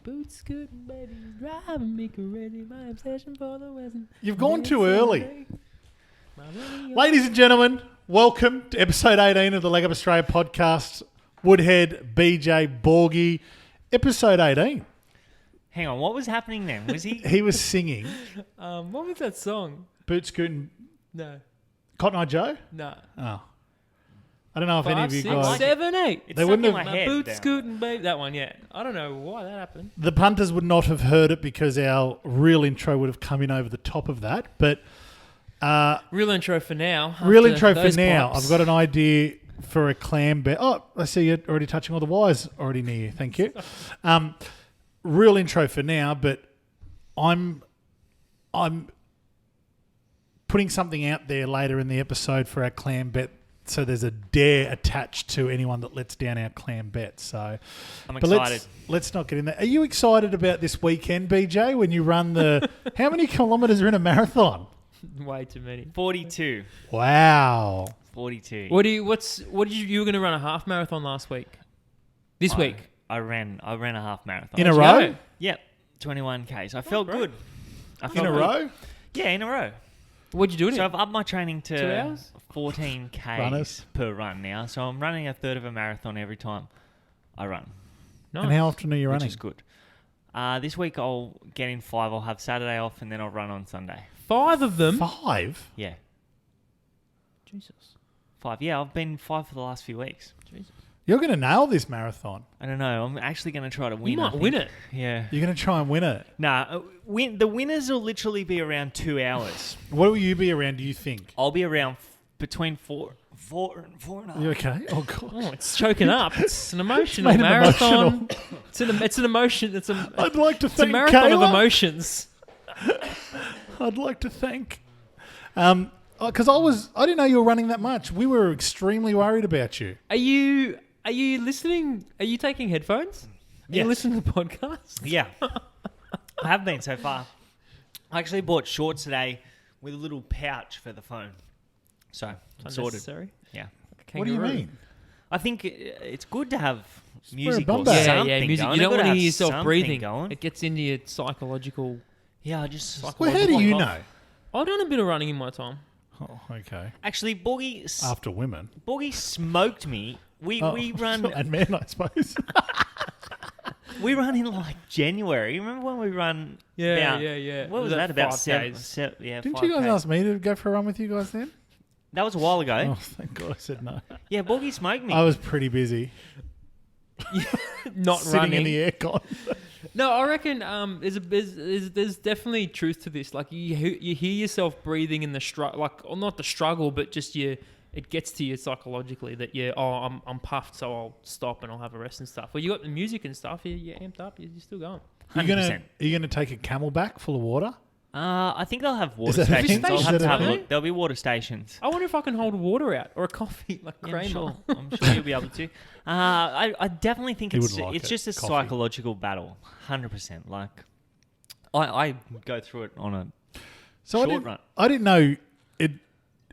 boots scooting, baby, driving me crazy. My obsession for the Western. You've gone too early. Ladies and gentlemen, welcome to episode 18 of the Leg Up Australia podcast. Woodhead, BJ, Borgy, episode 18. Hang on, what was happening then? Was he? He was singing What was that song? Boot Scooting, No. Cotton Eye Joe? No. Oh. I don't know if any 5, of you 6, guys... 7, 8. It's They stuck wouldn't in have- my My head boots now. scooting, baby. That one, yeah. I don't know why that happened. The punters would not have heard it because our real intro would have come in over the top of that. But Real intro for now. real after intro for those now. pops. I've got an idea for a clam bet. Oh, I see you're already touching all the wires already near you. Thank you. Real intro for now, but I'm putting something out there later in the episode for our clam bet. So there's a dare attached to anyone that lets down our clam bet. So I'm but excited. let's not get in there. Are you excited about this weekend, BJ, when you run the... How many kilometres are in a marathon? Way too many. 42. Wow. 42. What did you were going to run a half marathon last week? This week? I ran a half marathon. In a How'd you row? go? Yep, 21Ks. I felt great. good. I In felt a good. row? Yeah, in a row. What'd you do in So it? I've upped my training 2 to hours? 14Ks Runners. per run now. So I'm running a third of a marathon every time I run, Nice. And how often are you which running? is good. This week I'll get in 5. I'll have Saturday off and then I'll run on Sunday. 5 of them? 5? Yeah, Jesus. 5. Yeah, I've been 5 for the last few weeks. Jesus. You're going to nail this marathon. I don't know. I'm actually going to try to win. You I might think. win it. Yeah. You're going to try and win it. Nah, the winners will literally be around 2 hours. What will you be around, do you think? I'll be around between 4 and 4.5. You okay? Oh, God. Oh, it's choking up. It's an emotional made him marathon. emotional. It's an emotion. I'd like to It's a thank marathon of Kayla. emotions. I'd like to thank... Because I didn't know you were running that much. We were extremely worried about you. Are you listening? Are you taking headphones? Are you Yes. listening to the podcast? Yeah. I have been so far. I actually bought shorts today with a little pouch for the phone. So, sorted. Unnecessary. Yeah. What do you mean? I think it's good to have wear a music or bum bag. something music. going. You don't You've want gotta to have hear yourself something breathing. going. It gets into your psychological. Yeah, I just... Well, how do you know? I've done a bit of running in my time. Oh, okay. Actually, Borgy After women. smoked me. We run... And men, I suppose. We run in like January. Remember when we run? Yeah. What was that, that about? 5 7, days? yeah. Didn't 5 you guys Ks. ask me to go for a run with you guys then? That was a while ago. Oh, thank God I said no. Yeah, Borgy smoked me. I was pretty busy. Not sitting running. in the aircon. No, I reckon there's definitely truth to this. Like you hear yourself breathing in the struggle, or not the struggle, but just it gets to you psychologically that I'm puffed, so I'll stop and I'll have a rest and stuff. Well, you got the music and stuff, you're amped up, you're still going. 100%. Are you gonna take a Camelback full of water? I think they'll have water Is that a stations. thing? I'll have Is to that have a a thing? look. There'll be water stations. I wonder if I can hold water out or a coffee like Yeah, Kramer. I'm sure you'll be able to. I definitely think He it's would like it's it. just a Coffee. psychological battle. 100%. Like I go through it on a So short run. I didn't know it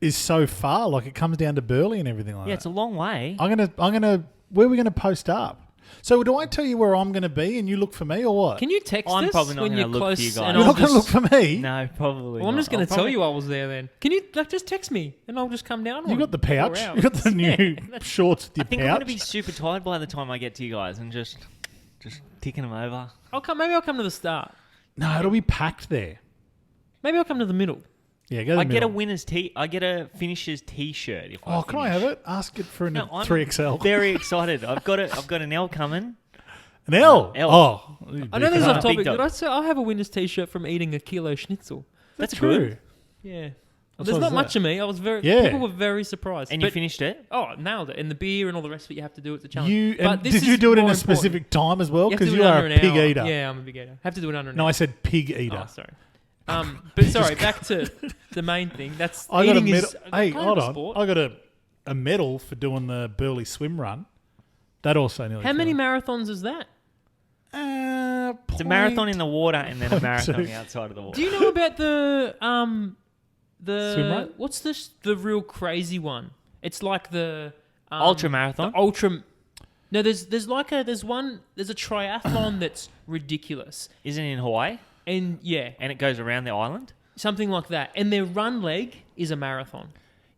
is so far. Like it comes down to Burleigh and everything like Yeah, that. it's a long way. I'm gonna. Where are we gonna post up? So do I tell you where I'm gonna be and you look for me or what? Can you text I'm us probably not when gonna you're look for close? you guys. And You're I'll not gonna look just, for me. No, probably. well, I'm not. just going I'll to tell probably- you I was there then. Can you just text me and I'll just come down? You on got the 4 pouch. hours. You got the new shorts with I your think I'm pouch. going to be super tired by the time I get to you guys and just ticking them over. Maybe I'll come to the start. No, it'll be packed there. Maybe I'll come to the middle. Yeah, go to the I get a middle. I get a finisher's T-shirt. If Oh, can I have it? Ask it for an No, I'm 3XL. Very excited. I've got an L coming. An L. L. Oh, I know this is Big off topic, dog. but I say I have a winner's T-shirt from eating a kilo schnitzel. That's true. good. Yeah, What there's size not is much that? of me. I was Yeah. people were very surprised. And you But- finished it? Oh, nailed it. And the beer and all the rest of it you have to do at the challenge. You But and this did you is do it in more a specific time as well? You have to Because do you it are under a an pig hour. eater. Yeah, I'm a big eater. Have to do it under an No, hour. I said pig eater. Oh, sorry. But sorry, back to the main thing. That's I got a eating medal. is Hey, kind of hold a on. sport. I got a medal for doing the Burleigh swim run. That also nearly. How many fell. marathons is that? It's a marathon in the water and then a marathon two. outside of the water. Do you know about the Swim run? what's the real crazy one? It's like the Ultra marathon? The ultra. No, there's a triathlon that's ridiculous. Isn't it in Hawaii? And yeah, And it goes around the island? something like that. And their run leg is a marathon.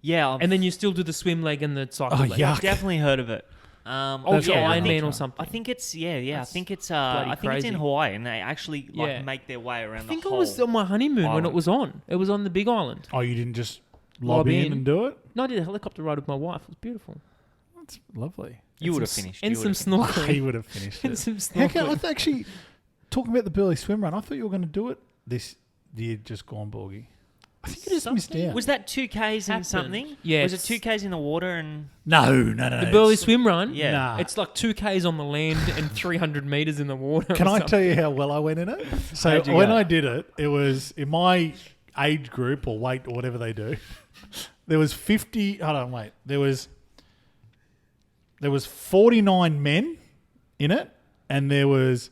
Yeah. And then you still do the swim leg and the cycle leg. yuck. I've definitely heard of it. Ultra I Ironman think- or something. I think it's I That's think it's bloody I think it's in crazy. Hawaii, and they actually Yeah. make their way around I think the I whole. was on my honeymoon when island. it was on. It was on the big island. Oh, you didn't just lob in and do it? No, I did a helicopter ride with my wife. It was beautiful. That's lovely. You would have some- finished. And You some would've finished. snorkeling. He would have finished And it. some How come, snorkeling. actually, talking about the Burley swim run, I thought you were going to do it this year just gone, Borgy. I think you just missed out. Was that 2Ks and Happened. something? Yeah, Was it it's- 2Ks in the water and? No. The Burley swim run? Yeah. Nah. It's like 2Ks on the land and 300 metres in the water. Can or I something. tell you how well I went in it? So How'd you when go? I did it, it was in my age group or weight or whatever they do. There was 50. Hold on, wait. There was 49 men in it, and there was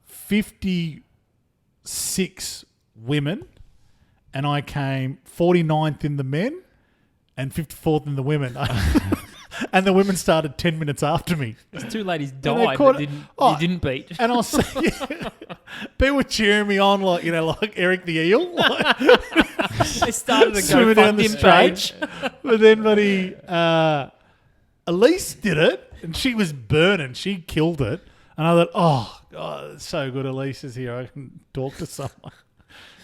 56 women, and I came 49th in the men and 54th in the women. And the women started 10 minutes after me. These two ladies they died caught but it- didn't, Oh. you didn't beat. And I was saying, people were cheering me on like Eric the Eel. Like, They started a swimming down the GoFundMe page. straight. But then buddy, Elise did it, and she was burning. She killed it. And I thought, oh, God, it's so good Elise is here. I can talk to someone.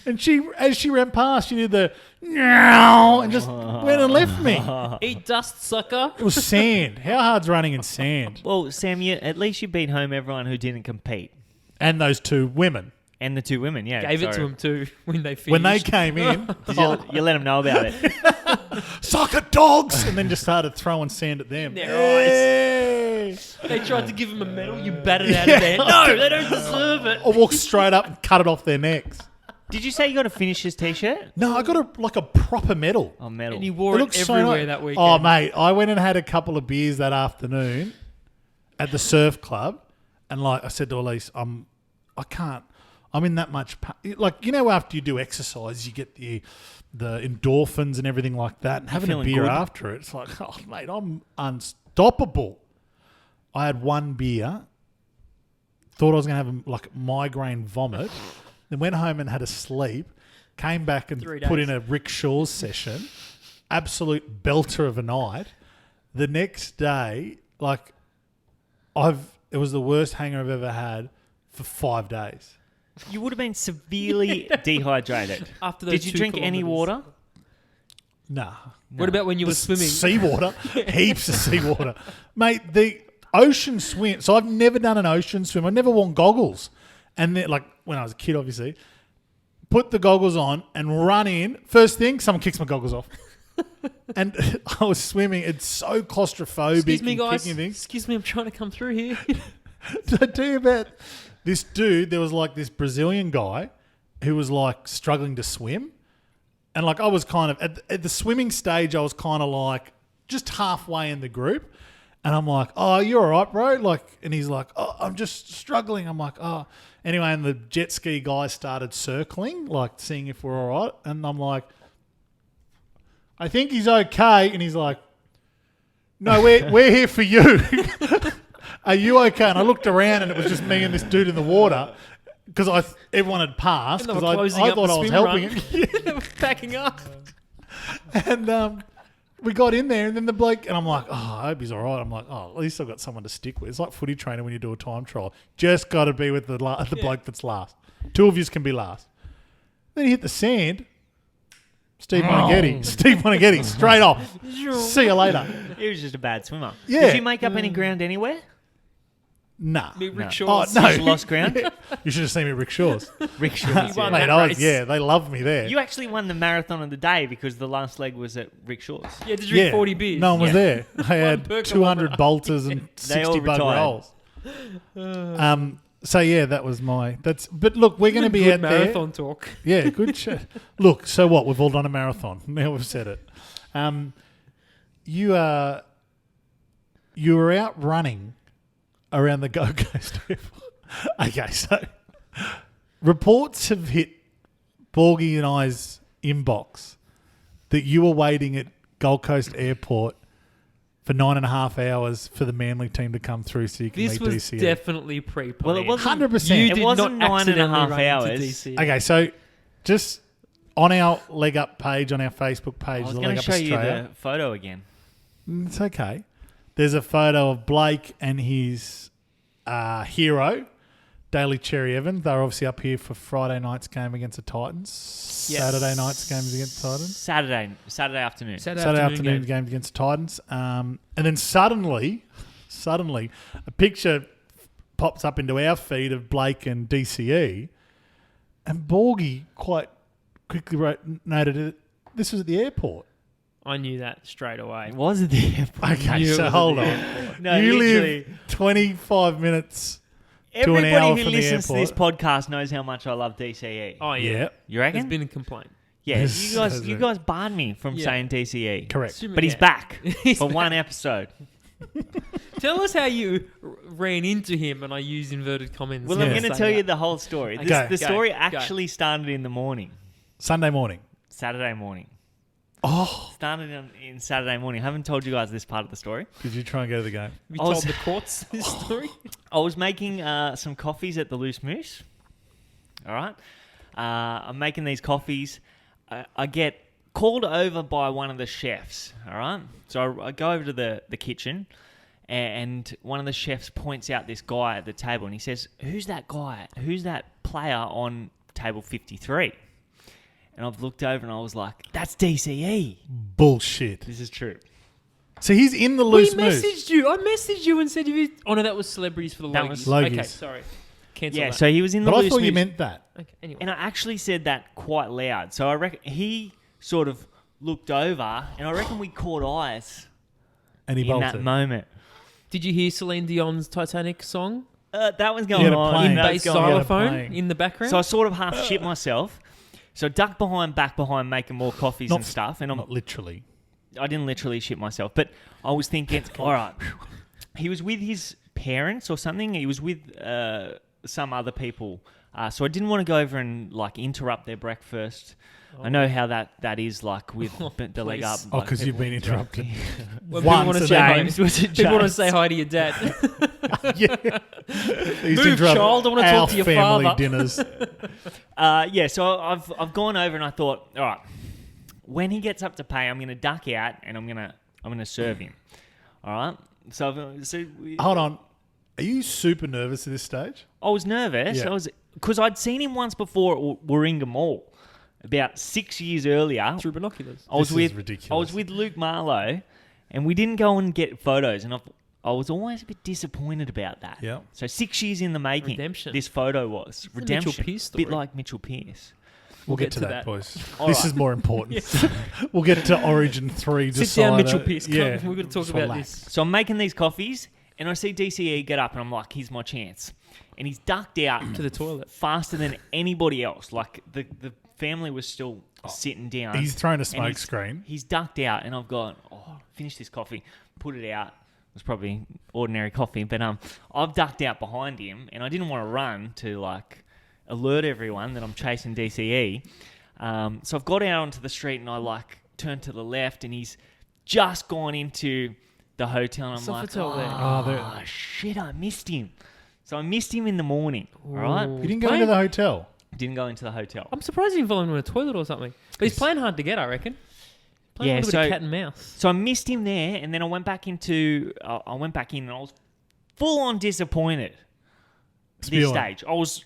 And as she ran past, she did the meow and just went and left me. Eat dust, sucker. It was sand. How hard's running in sand? Well, Sam, at least you beat home everyone who didn't compete, And those two women. and the two women. Yeah, Gave it to sorry. them too when they finished. When they came in, Did you let them know about it? soccer dogs, and then just started throwing sand at them. Their Hey! They tried to give them a medal. You batted out of there. No, they don't deserve it. I walked straight up and cut it off their necks. Did you say you got to finish his t-shirt? No, I got a proper medal. Oh, medal. And you wore it looks so everywhere nice. that weekend. Oh, mate, I went and had a couple of beers that afternoon at the surf club, and like I said to Elise, I'm in that much pain. Like, after you do exercise, you get the endorphins and everything like that, and having a feeling beer good. after it, it's like, oh, mate, I'm unstoppable. I had one beer, thought I was going to have like migraine vomit, then went home and had a sleep, came back and 3 put days. in a rickshaws session, absolute belter of a night. The next day, like, it was the worst hangover I've ever had for 5 days. You would have been severely dehydrated. After those Did you 2 drink any kilometres. water? Nah. What about when you were swimming? Seawater. Heaps of seawater. Mate, the ocean swim. So I've never done an ocean swim. I've never worn goggles. And then, like, when I was a kid, obviously, put the goggles on and run in. First thing, someone kicks my goggles off. And I was swimming. It's so claustrophobic. Excuse me, and guys. kicking things. Excuse me, I'm trying to come through here. Did I tell you about this dude? There was like this Brazilian guy who was like struggling to swim. And like I was kind of, at the swimming stage, I was kind of like just halfway in the group. And I'm like, oh, you're all right, bro? Like, and he's like, oh, I'm just struggling. I'm like, oh. Anyway, and the jet ski guy started circling, like seeing if we're all right. And I'm like, I think he's okay. And he's like, no, we're here for you. Are you okay? And I looked around and it was just me and this dude in the water because everyone had passed And they because were closing I up thought the I was swim helping run. him. They were backing up. And we got in there and then the bloke, and I'm like, oh, I hope he's all right. I'm like, oh, at least I've got someone to stick with. It's like footy training when you do a time trial. Just got to be with the bloke that's last. 2 of you can be last. Then he hit the sand. Steve Monaghetti, straight off. See you later. He was just a bad swimmer. Yeah. Did you make up any ground anywhere? Nah. Me, Rick No. Shaw's. Oh, no. You lost ground? You should have seen me at Rick Shaw's. Rick Shaw's, won yeah. that race. They love me there. You actually won the marathon of the day because the last leg was at Rick Shaw's. Yeah, to drink 40 beers. No one was Yeah. there. I had per 200 bolters and They all 60 bug retired. rolls. So yeah, that was but look, we're going to be Good out marathon talk. there. Yeah, good shit. Look, so what? We've all done a marathon. Now we've said it. You were out running around the Gold Coast Airport. Okay, so reports have hit Borgy and I's inbox that you were waiting at Gold Coast Airport for 9.5 hours for the Manly team to come through so you can This meet was DCE. definitely pre-planned. Well, it wasn't 100%. You It did wasn't not 9.5 accidentally run hours. into DCE. Okay, so just on our Leg Up page, on our Facebook page, I was the going Leg to Up show you Australia. the photo again. It's okay. There's a photo of Blake and his hero, Daly Cherry Evans. They're obviously up here for Friday night's game against the Titans. Yes. Saturday night's games against the Titans. Saturday afternoon. Saturday afternoon game against the Titans. And then suddenly, a picture pops up into our feed of Blake and DCE. And Borgy quite quickly noted it. This was at the airport. I knew that straight away. It was there. Okay, Knew it so was hold at the on. airport. No, You literally. live 25 minutes to an Everybody hour who from the listens to this airport. podcast knows how much I love DCE. Oh, yeah. Yeah, You There's reckon? been a complaint. Yeah, Yes, you has guys it. barred me from Yeah. saying DCE. correct. Assuming- But he's yeah. back He's for back. one episode. Tell us how you ran into him, and I used inverted commas. Well, Yeah. I'm to going to say tell you that. the whole story. Okay. The Go, story go. actually started in the morning, Sunday morning. Saturday morning. Oh, Started in Saturday morning. I haven't told you guys this part of the story. did you try and go to the game? We I told was- the courts this story. I was making some coffees at the Loose Moose. All right. I'm making these coffees. I get called over by one of the chefs. All right. So I go over to the kitchen, and one of the chefs points out this guy at the table, and he says, "Who's that guy? Who's that player on table 53?" And I've looked over and I was like, "That's DCE." Bullshit. This is true. So he's in the We loose moose. messaged you. I messaged you and said, "You." Oh no, that was celebrities for the That Logies. was Logies. Okay, sorry. Cancel Yeah. that. So he was in the But I Loose thought you Moose. meant that. Okay, anyway. And I actually said that quite loud. So I reckon he sort of looked over, and I reckon we caught eyes And he in bolted. that moment. Did you hear Celine Dion's Titanic song? That was going had a on. plane. In That was bass going on. Yeah, xylophone playing. in the background? So I sort of half shit myself. So I ducked back behind, making more coffees Not- and stuff. And Not literally. I didn't literally shit myself, but I was thinking, all right, he was with his parents or something. He was with some other people. So I didn't want to go over and like interrupt their breakfast. I know how that is like with the leg please. up. Oh, like, because you've people been interrupted. When Once people want to and say hi, James, was it people want to James? say hi to your dad. Yeah. Move, child, I wanna talk to your family father. dinners. Yeah, so I've gone over and I thought, all right, when he gets up to pay, I'm going to duck out and I'm going to serve him. All right. So Hold on. Are you super nervous at this stage? I was nervous. Yeah. I was because I'd seen him once before at Warringah Mall, about 6 years earlier. Through binoculars. I was This is with ridiculous. I was with Luke Marlowe, and we didn't go and get photos, and I was always a bit disappointed about that. Yeah. So 6 years in the making, Redemption. this photo was a Mitchell redemption. Pearce Bit story. like Mitchell Pearce. We'll get to that, boys. All This right. is more important. We'll get to Origin 3. Sit down, decide Mitchell it. Pearce. Come, Yeah. we're going to talk Just about relax. this. So I'm making these coffees, and I see DCE get up, and I'm like, here's my chance. And he's ducked out To the toilet. faster than anybody else. Like the family was still sitting down. He's thrown a and smoke screen. He's ducked out, and I've gone, finish this coffee, put it out. It was probably ordinary coffee, but I've ducked out behind him, and I didn't want to run to like alert everyone that I'm chasing DCE. So I've got out onto the street, and I like turned to the left, and he's just gone into the hotel, and I'm like, Sofitel there. oh shit, I missed him. So I missed him in the morning. All right, Ooh. He didn't go Playing- into the hotel. didn't go into the hotel. I'm surprised he didn't follow him in a toilet or something. But he's playing hard to get, I reckon. Playing Yeah, a little bit of cat and mouse. So I missed him there, and then I went back in, and I was full on disappointed. At this Spewing. stage, I was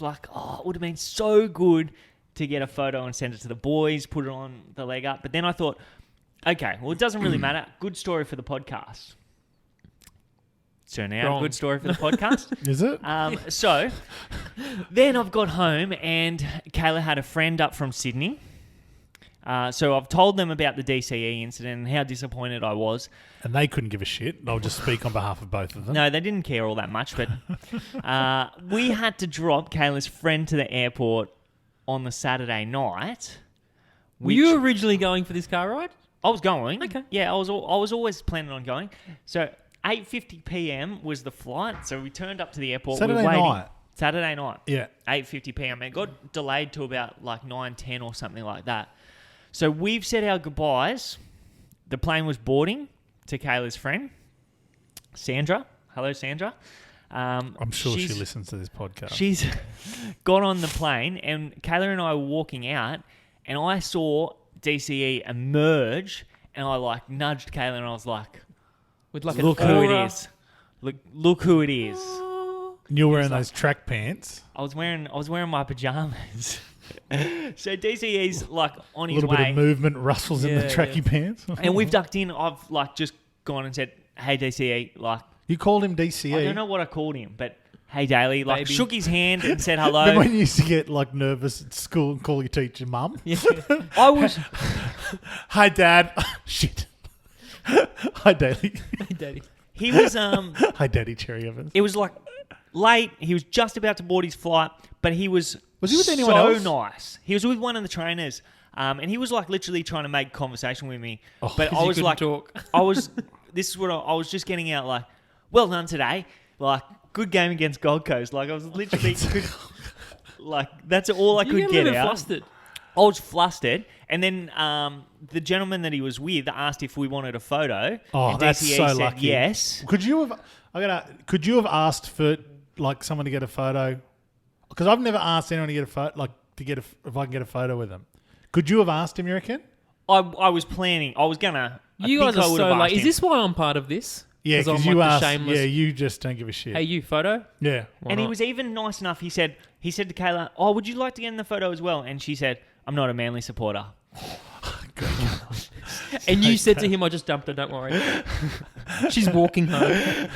like, it would have been so good to get a photo and send it to the boys, put it on the leg up. But then I thought, okay, well, it doesn't really matter. Good story for the podcast. Turn out Wrong. good story for the podcast. Is it? So then I've got home, and Kayla had a friend up from Sydney. So I've told them about the DCE incident and how disappointed I was. And they couldn't give a shit. I'll just speak on behalf of both of them. No, they didn't care all that much, but we had to drop Kayla's friend to the airport on the Saturday night. Were you originally going for this car ride? I was going. Okay. Yeah, I was always planning on going. So 8:50 p.m. was the flight. So we turned up to the airport. Saturday we were waiting. night. Saturday night. Yeah. 8:50 p.m. It got delayed to about like 9:10 or something like that. So we've said our goodbyes. The plane was boarding. to Kayla's friend, Sandra. Hello, Sandra. I'm sure she listens to this podcast. She's got on the plane, and Kayla and I were walking out, and I saw DCE emerge, and I nudged Kayla, and I was like, With like "Look an who aura. it is! Look who it is!" And you're wearing those track pants. I was wearing my pajamas. So DCE's on A his little way, bit of movement rustles in the Yeah, tracky pants. and we've ducked in. I've just gone and said, "Hey DCE," You called him DCE. I don't know what I called him, but hey Daly, Baby. shook his hand and said hello. Remember when you used to get nervous at school and call your teacher mum? Yeah. I was. Hi, Dad. Shit. Hi, Daddy. Hey, Daddy. He was Hi, Daddy Cherry Evans. it was late. He was just about to board his flight, but he was he with anyone so else? nice. He was with one of the trainers, and he was literally trying to make conversation with me. Oh, but 'Cause I you was couldn't talk. I was. This is what I was just getting out. Well done today. Good game against Gold Coast. I was literally that's all I You could get a get little out. flustered. I was flustered, and then the gentleman that he was with asked if we wanted a photo. Oh, and that's DCE so said lucky. yes. Could you have asked for someone to get a photo? Because I've never asked anyone to get a photo, if I can get a photo with them. Could you have asked him? You reckon? I was planning. I was gonna. You I guys think I are would so have like. asked Is him. this why I'm part of this? Yeah, I'm because you the asked. shameless. Yeah, you just don't give a shit. Hey, you photo? Yeah. Why And he not? was even nice enough. He said to Kayla, "Oh, would you like to get in the photo as well?" And she said, "I'm not a Manly supporter." And you said to him, "I just dumped her. Don't worry." She's walking home.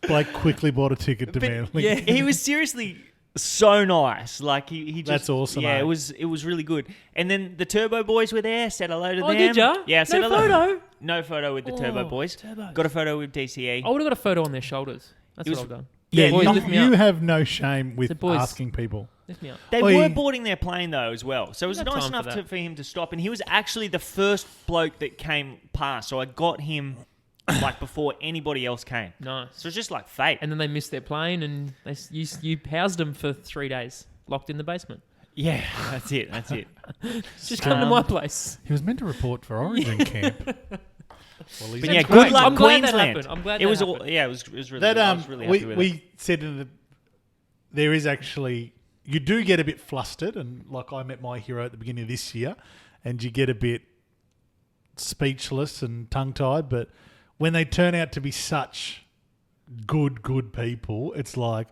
Blake quickly bought a ticket to But, Manly. yeah, he was seriously so nice. He just. That's awesome, Yeah, eh? it was really good. And then the Turbo Boys were there. Said hello to Oh, them. did ya? Yeah, said No hello. photo? No photo with the Turbo Oh, Boys. Turbos. Got a photo with DCE. I would have got a photo on their shoulders. That's It was- what I've done. Yeah, boys, you, lift me you up. have no shame with The boys- asking people. Lift me up. They Oi. were boarding their plane though as well, so it was Got nice time enough for that. for him to stop. And he was actually the first bloke that came past, so I got him before anybody else came. Nice. So it's just fate. And then they missed their plane, and you housed them for 3 days, locked in the basement. Yeah, that's it. That's it. Just come to my place. He was meant to report for Origin camp. Well, he's But yeah, That's good great. luck, I'm glad that Queensland. happened. I'm glad it that was. happened. It was really. that good. I was really happy with it. we said in the there is actually you do get a bit flustered, and I met my hero at the beginning of this year, and you get a bit speechless and tongue tied. But when they turn out to be such good people, it's like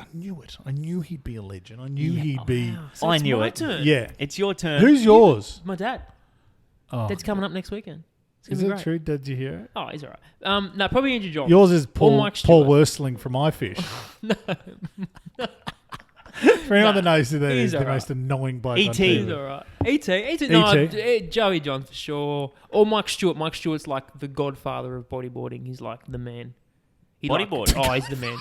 I knew it. I knew he'd be a legend. I knew he'd be. Wow. So I it's knew my it. turn. Yeah. It's your turn. Who's yours? My dad. Oh, Dad's coming up next weekend. It's is gonna be that great. true? Dad's your hero? Oh, he's all right. No, probably Andrew John. Yours is Or Paul Mike Stewart. Worstling from iFish. For anyone that knows who that he's is, the alright. most annoying bloke E.T.. on He's TV. all right. E.T. No, E.T.. Joey John for sure. Or Mike Stewart. Mike Stewart's like the godfather of bodyboarding. He's like the man. Bodyboard? He's the man.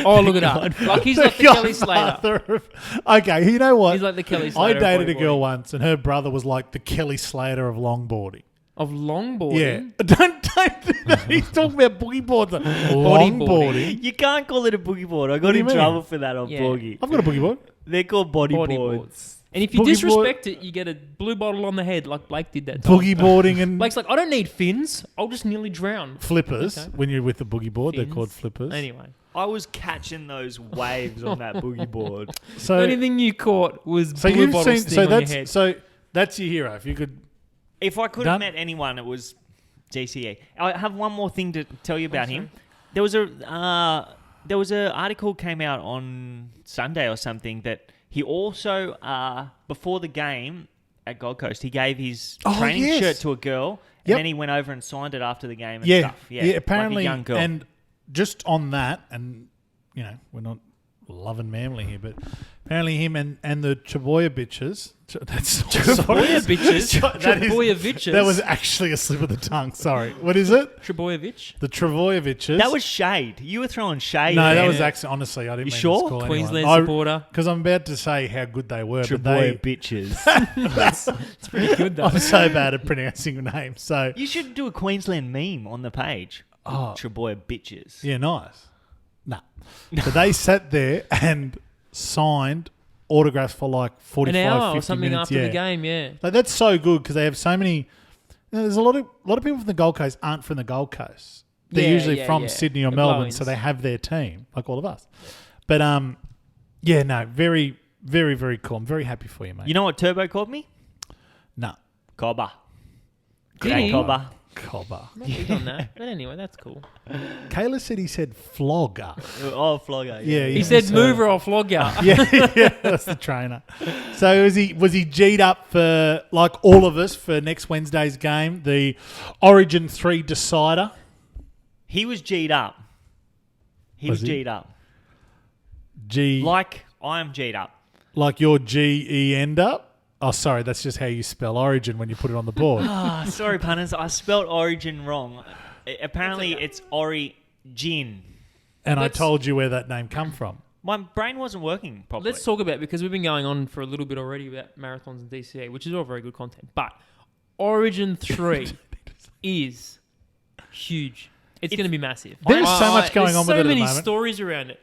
Oh, look it up. He's like the Kelly Slater. Godfather of- Okay, you know what? He's like the Kelly I Slater. dated a of girl bodyboarding. once, and her brother was like the Kelly Slater of longboarding. Of longboarding. Yeah, don't do that. He's talking about boogie boards. Longboarding. You can't call it a boogie board. I What got do you in mean? trouble for that on Yeah. Borgy. I've got a boogie board. They're called bodyboards. Bodyboards. And if you Boogie disrespect it, you get a blue bottle on the head like Blake did that time. Boogie boarding and Blake's like, I don't need fins. I'll just nearly drown. flippers. Okay. When you're with the boogie board, they're Fins. called flippers. Anyway. I was catching those waves on that boogie board. So, The only thing you caught was so blue you've bottle seen. sting So on your that's head. that's your hero. If you could, If I could Done. have met anyone, it was DCE. I have one more thing to tell you about him. There was a article came out on Sunday or something that he also before the game at Gold Coast he gave his Oh, training yes. shirt to a girl and Yep. then he went over and signed it after the game and yeah, stuff. yeah, apparently, like a young girl. and just on that, and we're not loving Manly here, but apparently him and the Chaboya bitches. That's Trebojevic bitches. That is- Trebojevic. That was actually a slip of the tongue. Sorry. What is it? Trebojevic. The Travojeviches. that was shade. You were throwing shade. no. That man. was actually honestly. I didn't You mean sure? to call Queensland anyone. supporter. Because I'm about to say how good they were, but Trebojevic they. bitches. It's pretty good though. I'm so bad at pronouncing names. So You should do a Queensland meme on the page. Oh. Trebojevic bitches. yeah, nice. No. So they sat there and signed autographs for like 45, An hour 50 or something minutes. after the game, yeah. Like that's so good because they have so many There's a lot of people from the Gold Coast aren't from the Gold Coast. They're usually from Sydney or Melbourne, so they have their team, like all of us. But very, very, very cool. I'm very happy for you, mate. You know what Turbo called me? No. Cobber. Did he? Cobber. Not big on that. But anyway, that's cool. Kayla said he said flogger. Oh, flogger. Yeah, He said mover or flogger. yeah, that's the trainer. So was he G'd up for, like all of us, for next Wednesday's game, the Origin 3 decider? He was G'd up. He was he? G'd up. G Like I'm G'd up. like your G-E-end up? Oh, sorry, that's just how you spell Origin when you put it on the board. Sorry, punters. I spelled origin wrong. Apparently, it's origin. And I told you where that name come from. My brain wasn't working properly. Let's talk about, because we've been going on for a little bit already about marathons and DCE, which is all very good content. But Origin 3 is huge. It's going to be massive. There's so much going on with it at the There's so many moment. stories around it.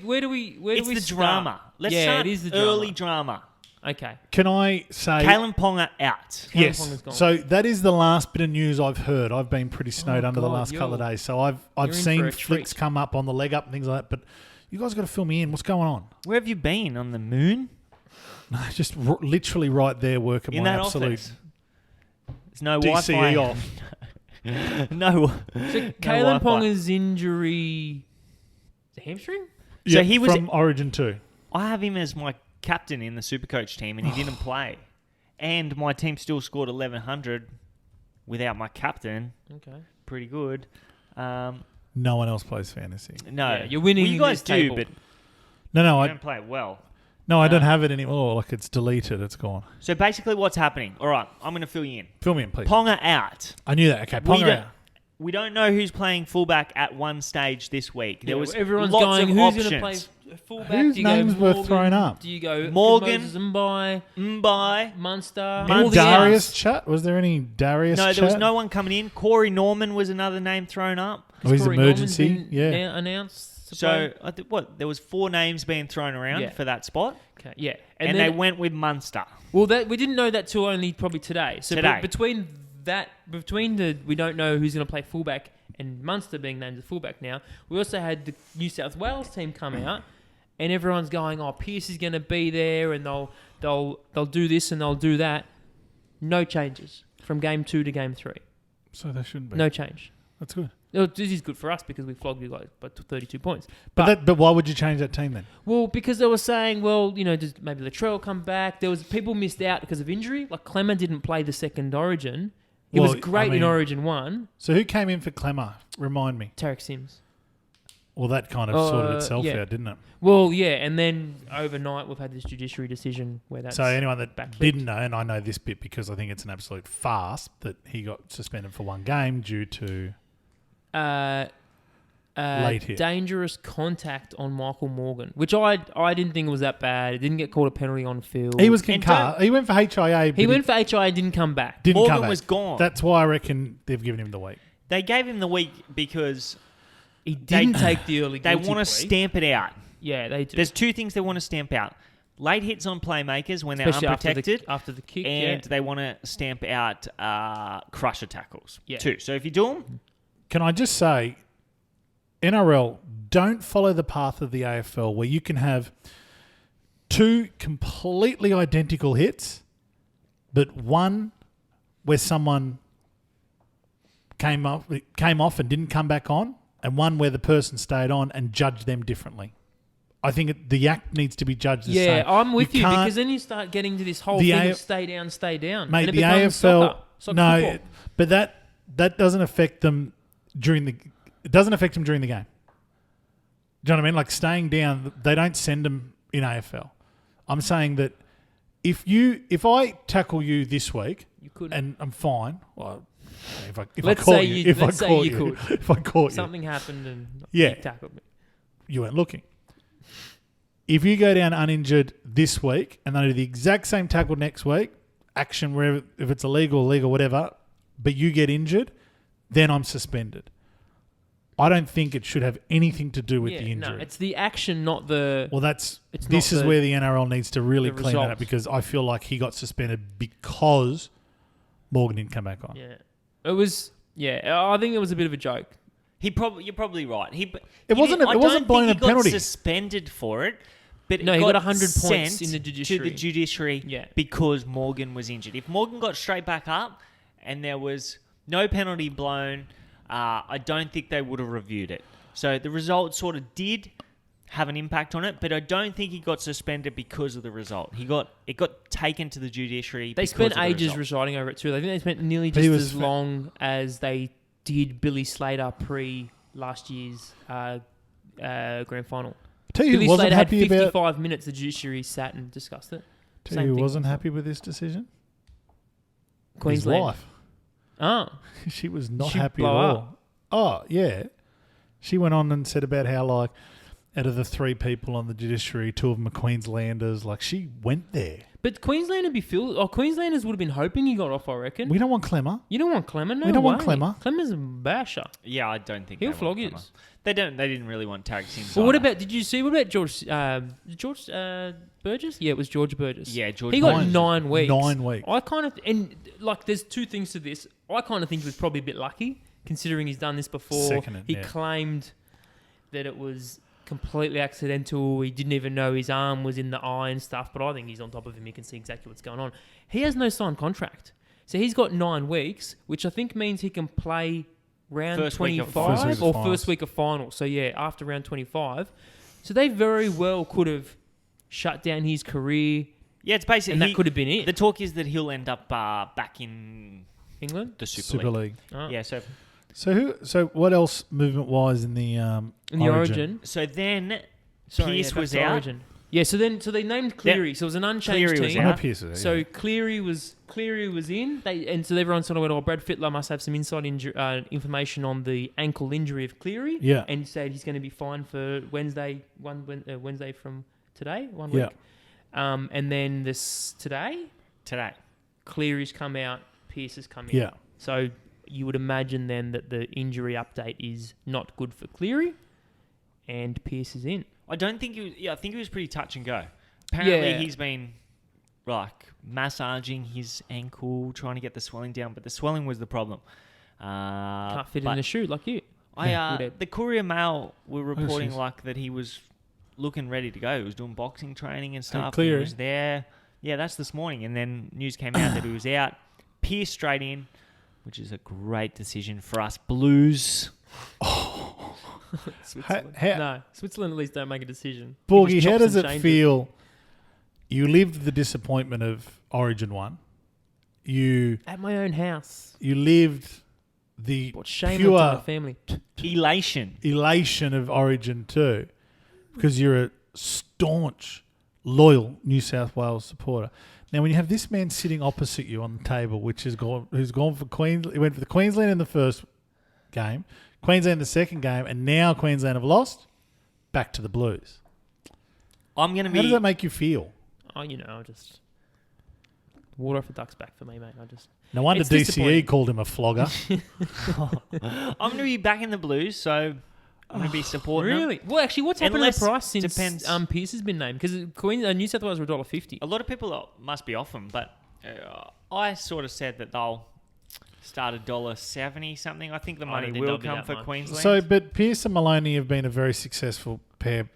Where do we It's the start? drama. Let's start it is the early drama. Okay. Can I say... Kalen Ponga out. Yes. Ponga's gone. So that is the last bit of news I've heard. I've been pretty snowed under the God, last couple of you're- days. So I've you're in seen for a flicks treat. come up on the leg up and things like that. But you guys got to fill me in. What's going on? Where have you been? On the moon? No, just literally right there working In my that absolute office? There's no DCE Wi-Fi. off. No. So Kalen Wi-Fi. Ponga's injury... The hamstring? So he was- from Origin 2. I have him as my captain in the Supercoach team, and he didn't play. And my team still scored 1,100 without my captain. Okay. Pretty good. No one else plays fantasy. No, Yeah, you're winning Well, you guys this table. do, but No, you I don't play it well. I don't have it anymore. Like it's deleted. It's gone. So basically, what's happening? All right, I'm going to fill you in. Fill me in, please. Ponga out. I knew that. Okay, We Ponga don't- out. We don't know who's playing fullback at one stage this week. There was everyone's lots going, of who's options. going to play fullback? Whose Do you go names were Morgan? thrown up? Do you go Morgan. Moses Mbai, Mbai. Munster? Any Any all the Darius outs? chat? Was there any Darius No, chat? there was no one coming in. Corey Norman was another name thrown up. Oh, his Corey emergency? Norman's been Yeah. announced. to So play? there was 4 names being thrown around Yeah. for that spot, Okay, yeah, and then, they went with Munster. Well, we didn't know that till only probably today. So Today. between the we don't know who's going to play fullback and Munster being named as fullback now, we also had the New South Wales team come out, and everyone's going, "Oh, Pearce is going to be there, and they'll do this and they'll do that." No changes from game 2 to game 3. So they shouldn't be. No change. That's good. No, this is good for us because we flogged you guys by 32 points. But why would you change that team then? Well, because they were saying, does maybe Latrell come back? There was people missed out because of injury. Like Clemmer didn't play the second Origin. He was Well, great I in mean- Origin 1. So who came in for Clemmer? Remind me. Tarek Sims. Well, that kind of sorted itself yeah. out, didn't it? Well, yeah, and then overnight we've had this judiciary decision where that's... So anyone that backflipped. didn't know, and I know this bit because I think it's an absolute farce, that he got suspended for 1 game due to late hit. Dangerous contact on Michael Morgan, which I didn't think it was that bad. It didn't get called a penalty on field. He was And concussed. He went for HIA. But He went for HI and didn't come back. didn't Morgan come back. was gone. That's why I reckon they've given him the week. They gave him the week because He didn't take the early they guilty want to plea. stamp it out. Yeah, they do. There's 2 things they want to stamp out. Late hits on playmakers when they're Especially unprotected. after the kick, and yeah. they want to stamp out crusher tackles. Yeah. 2. So if you do them, Can I just say, NRL, don't follow the path of the AFL where you can have 2 completely identical hits, but one where someone came off and didn't come back on, and one where the person stayed on and judge them differently. I think the act needs to be judged the same. Yeah, I'm with you can't- because then you start getting to this whole The thing A- of stay down. Mate, and it the becomes AFL, soccer no, football. but that doesn't affect them during the. It doesn't affect them during the game. Do you know what I mean? Like staying down, they don't send them in AFL. I'm saying that if I tackle you this week You could. and I'm fine, well, if I Let's caught say you, you- if I let's say caught you you, could. if I caught you, Something happened and Yeah. you tackled me. you weren't looking. If you go down uninjured this week and they do the exact same tackle next week, action wherever, if it's illegal, whatever, but you get injured, then I'm suspended. I don't think it should have anything to do with the injury. No, it's the action, not the... Well, It's this not is the- where the NRL needs to really the clean that up result. because I feel like he got suspended because Morgan didn't come back on. Yeah. It was... Yeah, I think it was a bit of a joke. You're probably right. It wasn't blowing a penalty. I don't think he got suspended for it, but No, it he got got 100 points sent in the judiciary. to the judiciary Yeah. because Morgan was injured. If Morgan got straight back up and there was no penalty blown, I don't think they would have reviewed it. So the result sort of did have an impact on it, but I don't think he got suspended because of the result. It got taken to the judiciary. They because spent of the ages result. residing over it too. I think they spent nearly But he just was as long as they did Billy Slater pre last year's grand final. Tell you Billy who wasn't Slater had happy 55 about. minutes. The judiciary sat and discussed it. Tell Same you who thing. wasn't happy with this decision. Queensland. His wife. Oh, She was not She'd happy at blow all. up. Oh yeah, she went on and said about how like out of the 3 people on the judiciary, 2 of them are Queenslanders. Like she went there. but Queensland would be filled. Oh, Queenslanders would have been hoping he got off. I reckon. We don't want Clemmer. You don't want Clemmer. No We don't way. want Clemmer. Clemmer's a basher. Yeah, I don't think He'll they flog want yous. Clemmer. They don't. They didn't really want Tarek Sims. Well, what either. about? Did you see? What about George? Burgess? Yeah, it was George Burgess. Yeah, George. He got Burgess. 9 weeks. 9 weeks. I kind of and like there's 2 things to this. I kind of think he was probably a bit lucky considering he's done this before. Second, he yeah. claimed that it was completely accidental. He didn't even know his arm was in the eye and stuff. But I think he's on top of him. He can see exactly what's going on. He has no signed contract, so he's got 9 weeks, which I think means he can play round First week of 25 finals. or first week of finals. So yeah, after round 25. So they very well could have shut down his career, Yeah, it's basically and that could have been it. The talk is that he'll end up back in England. the Super Super League. League. Oh. Yeah, so So what else movement wise in the In the Origin. then Sorry, Pearce yeah, back was to out. Origin. Yeah, so they named Cleary. So it was an unchanged Cleary was team. I know out. Pearce is there, So yeah. Cleary was in. And so everyone sort of went, "Oh, Brad Fittler must have some inside information on the ankle injury of Cleary." Yeah. And said he's going to be fine for Wednesday from today, 1 Yeah. week. And then today, Cleary's come out, Pearce has come in. Yeah. So you would imagine then that the injury update is not good for Cleary, and Pearce is in. I don't think he was. Yeah, I think he was pretty touch and go. Apparently, Yeah. he's been like massaging his ankle, trying to get the swelling down, but the swelling was the problem. Can't fit but in a shoe like you. Woodhead. The Courier Mail were reporting jeez. like that he was looking ready to go. He was doing boxing training and stuff. Cleary. He was there. Yeah, that's this morning, and then news came out that he was out. Pearce straight in, which is a great decision for us Blues. Switzerland. How- No, Switzerland at least don't make a decision. He Borgy, just how chops does and it changes. feel? You lived the disappointment of Origin 1. You At my own house. lived the What shame pure onto my family. Elation. elation of Origin 2 because you're a staunch, loyal New South Wales supporter. Now, when you have this man sitting opposite you on the table, who's gone for Queensland, he went for the Queensland in the first game, Queensland in the second game, and now Queensland have lost, back to the Blues. I'm going to How does be. that make you feel? Oh, just water off a duck's back for me, mate. No wonder It's DCE disappointing. called him a flogger. I'm going to be back in the Blues, so I'm going to be supporting them. Really? Well, actually, what's happened to Unless- the price since depends. Pearce has been named? Because New South Wales were $1.50. A lot of people must be off them, but I sort of said that they'll start $1.70 something. I think the I money don't think will they'll be come that for much. Queensland. So, but Pearce and Maloney have been a very successful pair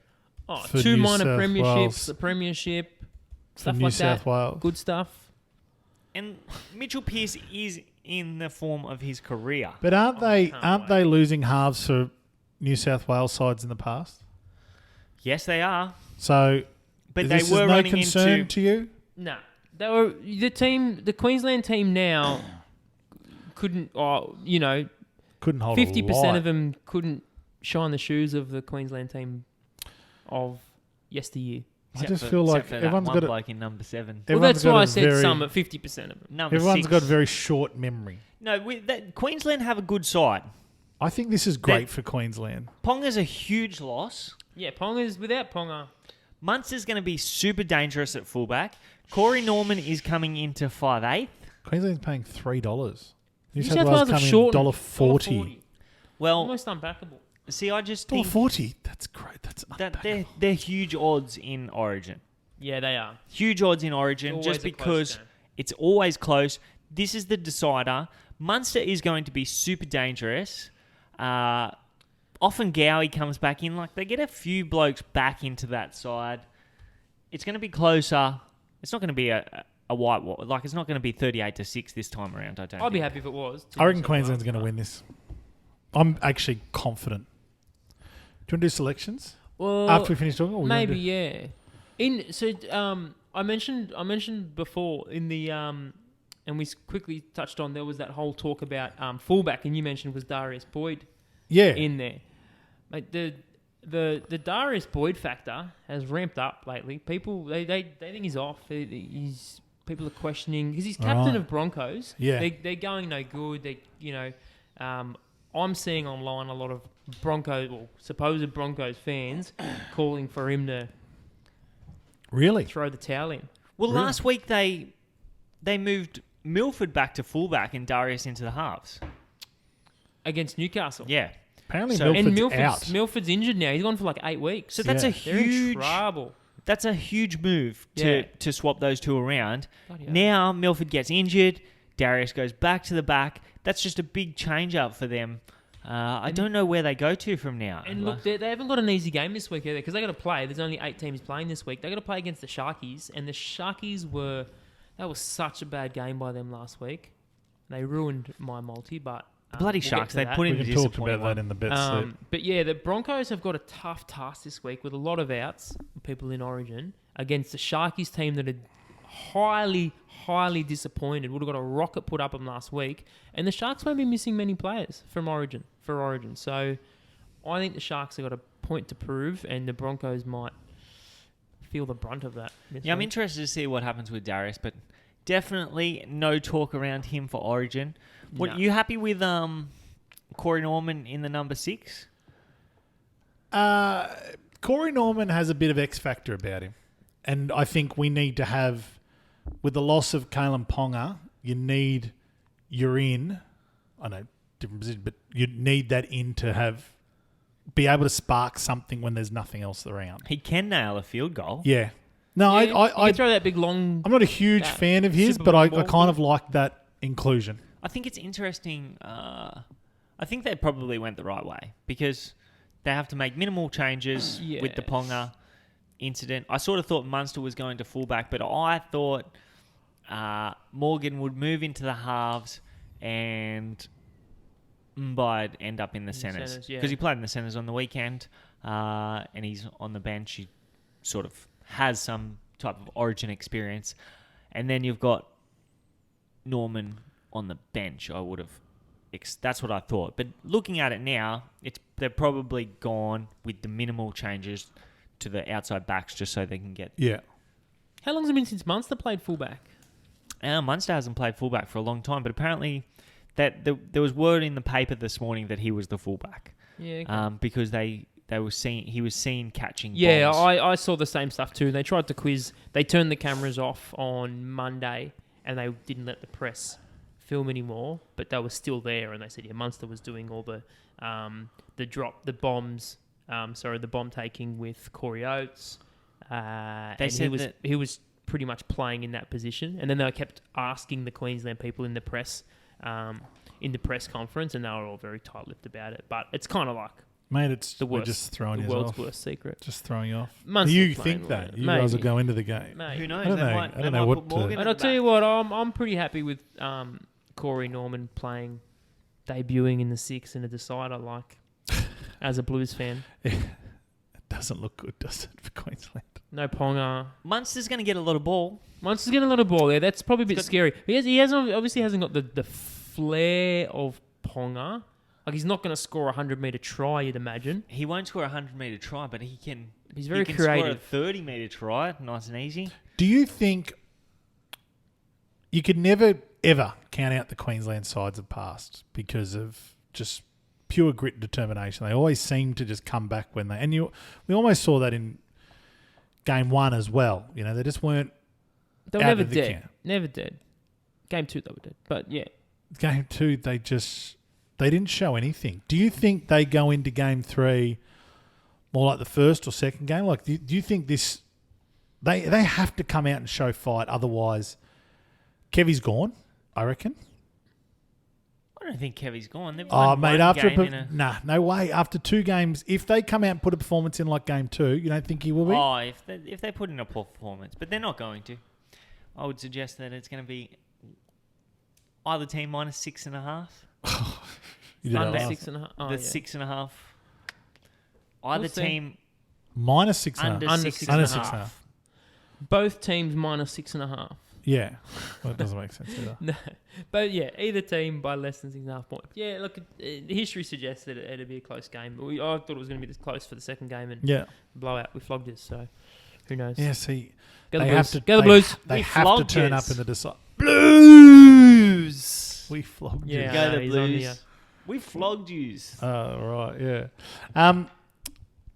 Oh, for 2 New minor South premierships, Wales. a premiership, for stuff New like South that. Wales. Good stuff. And Mitchell Pearce is in the form of his career. But aren't can't they losing halves for New South Wales sides in the past? Yes, they are. So, But this they were is no running concern into. to you. No, they were the Queensland team now couldn't. Couldn't hold 50% of them couldn't shine the shoes of the Queensland team of yesteryear. I just feel like everyone's got bloke in number 7. Well, everyone's that's got why a I said very- some at 50% of them. Number Everyone's 6. got a very short memory. No, Queensland have a good side. I think this is great for Queensland. Ponga's a huge loss. Yeah, Ponga's without Ponga. Munster's going to be super dangerous at fullback. Corey Norman is coming into 5'8". Queensland's paying $3. New New South South Wales Wales have coming in shortened $1.40. Well, Almost unbackable. see, I just think $1.40. That's great. That's that unbackable. they're huge odds in Origin. Yeah, they are. Huge odds in Origin Always just a close because game. it's always close. this is the decider. Munster is going to be super dangerous. Often Gowie comes back in. Like, they get a few blokes back into that side. It's going to be closer. It's not going to be a white wall. Like, it's not going to be 38-6 this time around, I don't I'd be think. happy if it was. I reckon Queensland's going to win this. I'm actually confident. Do you want to do selections Well, after we finish talking? Or maybe, yeah. I mentioned before in the and we quickly touched on, there was that whole talk about fullback, and you mentioned was Darius Boyd in there. Like the Darius Boyd factor has ramped up lately. People they think he's off. People are questioning because he's captain of Broncos. Yeah, they're going no good. I'm seeing online a lot of supposed Broncos fans calling for him to really throw the towel in. Well, last week they moved Milford back to fullback and Darius into the halves Against Newcastle. Yeah. Apparently Milford's out. Milford's injured now. He's gone for like 8 weeks. So that's Yeah. a They're in huge trouble. That's a huge move Yeah. to swap those two around. Bloody hell. Now Milford gets injured. Darius goes back to the back. That's just a big change up for them. I don't know where they go to from now. And look, they haven't got an easy game this week either because they got to play. There's only 8 teams playing this week. They got to play against the Sharkies, and the Sharkies that was such a bad game by them last week. They ruined my multi, but bloody we'll Sharks, get to they that. put in We a can talk disappointing about that one. in the bet suit. But yeah, the Broncos have got a tough task this week with a lot of outs, people in Origin, against the Sharkies team that are highly disappointed. Would have got a rocket put up them last week, and the Sharks won't be missing many players for Origin. So I think the Sharks have got a point to prove, and the Broncos might feel the brunt of that. Yeah, I'm interested to see what happens with Darius, but definitely no talk around him for Origin. What No. you happy with Corey Norman in the number 6? Corey Norman has a bit of X factor about him, and I think we need to have, with the loss of Kalen Ponga, you're in. I know different position, but you need that in to be able to spark something when there's nothing else around. He can nail a field goal. Yeah. No, Yeah, I you throw that big long. I'm not a huge that fan of his, super but I long ball. kind of like that inclusion. I think it's interesting. I think they probably went the right way because they have to make minimal changes with the Yes. Ponga incident. I sort of thought Munster was going to fullback, but I thought Morgan would move into the halves and Mba'd end up in the centres centres, yeah. because he played in the centres on the weekend and he's on the bench. He sort of has some type of Origin experience. And then you've got Norman on the bench. That's what I thought. But looking at it now, they're probably gone with the minimal changes to the outside backs just so they can get... Yeah. How long has it been since Munster played fullback? Munster hasn't played fullback for a long time, but apparently that there was word in the paper this morning that he was the fullback. Yeah. Okay. Because he was seen catching Yeah, balls. I saw the same stuff too. They tried to quiz. They turned the cameras off on Monday, and they didn't let the press film anymore. But they were still there, and they said, yeah, Munster was doing all the bomb taking with Corey Oates. They said he was pretty much playing in that position, and then they kept asking the Queensland people in the press conference, and they were all very tight-lipped about it. But it's kind of like Mate, the we're worst, just throwing the you world's off. worst secret. Just throwing you off. Munster's You playing think well, that. You guys will maybe. go into the game. Mate. Who knows? I don't know. I don't know what to- And I'll tell you what, I'm pretty happy with Corey Norman debuting in the 6 in a decider, like, as a Blues fan. It doesn't look good, does it, for Queensland? No Ponga. Munster's going to get a lot of ball. Munster's getting a lot of ball there. That's probably a bit scary. He obviously hasn't got the flair of Ponga. Like, he's not going to score a 100-metre try, you'd imagine. He won't score a 100-metre try, but he can... He's very he can creative. score a 30-metre try, nice and easy. Do you think you could never, ever count out the Queensland sides of past because of just pure grit and determination? They always seem to just come back when they... And we almost saw that in Game 1 as well. You know, they just weren't They were out never of the dead. camp. Never dead. Game 2, they were dead. But, yeah. Game 2, they didn't show anything. Do you think they go into Game 3 more like the first or second game? Like, do you think this... They have to come out and show fight, otherwise Kevy's gone. I reckon. I don't think Kevy's gone. They've Oh, won mate, one after game no way. After 2 games, if they come out and put a performance in like game 2, you don't think he will be? Oh, if they put in a poor performance, but they're not going to. I would suggest that it's going to be either team minus 6.5. You did that Under last. 6.5. Oh, The yeah. 6.5. Either We'll see. team Minus 6.5. under Under 6.5. Under 6.5. Both teams minus 6.5. Yeah. Well, that doesn't make sense either. No, but yeah, either team by less than 6.5 points. Yeah, look, history suggests that it'd be a close game. But I thought it was going to be this close for the second game and Yeah. blowout. We flogged us, so who knows? Yeah, see. Go the They Blues. have to, Go the they- Blues. They We have to flogged turn yous. up in the decide. Blues. We flogged Yeah. you. Go the he's on Blues. here. We flogged yous. Oh, right, yeah.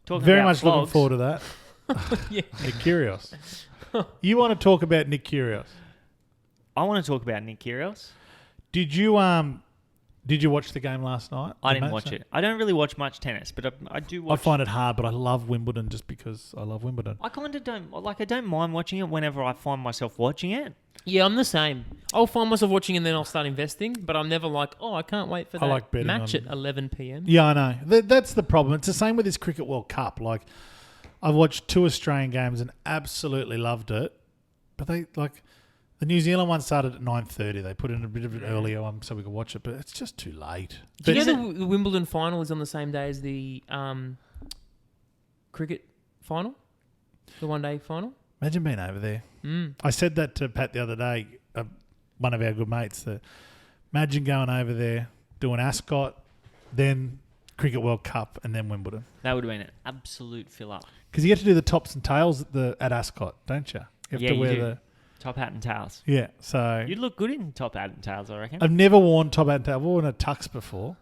Talking Very about much looking flogs, forward to that. Yeah. Nick Kyrgios. You want to talk about Nick Kyrgios? I want to talk about Nick Kyrgios. Did you watch the game last night? I The didn't match? watch it. I don't really watch much tennis, but I do I watch. find it hard, but I love Wimbledon just because I love Wimbledon. I kind of don't like. I don't mind watching it whenever I find myself watching it. Yeah, I'm the same. I'll find myself watching and then I'll start investing, but I'm never like, oh, I can't wait for I that like betting match on- at 11 p.m. Yeah, I know. That's the problem. It's the same with this Cricket World Cup. Like, I've watched 2 Australian games and absolutely loved it, but they like the New Zealand one started at 9:30. They put in a bit of an earlier one so we could watch it, but it's just too late. Do you But- know the Wimbledon final is on the same day as the cricket final? The one-day final? Imagine being over there. Mm. I said that to Pat the other day, one of our good mates. That imagine going over there, doing Ascot, then Cricket World Cup, and then Wimbledon. That would have been an absolute fill up. Because you get to do the tops and tails at Ascot, don't you? You have Yeah, to you wear do. the Top hat and tails. yeah. So You'd look good in top hat and tails, I reckon. I've never worn top hat and tail. I've worn a tux before.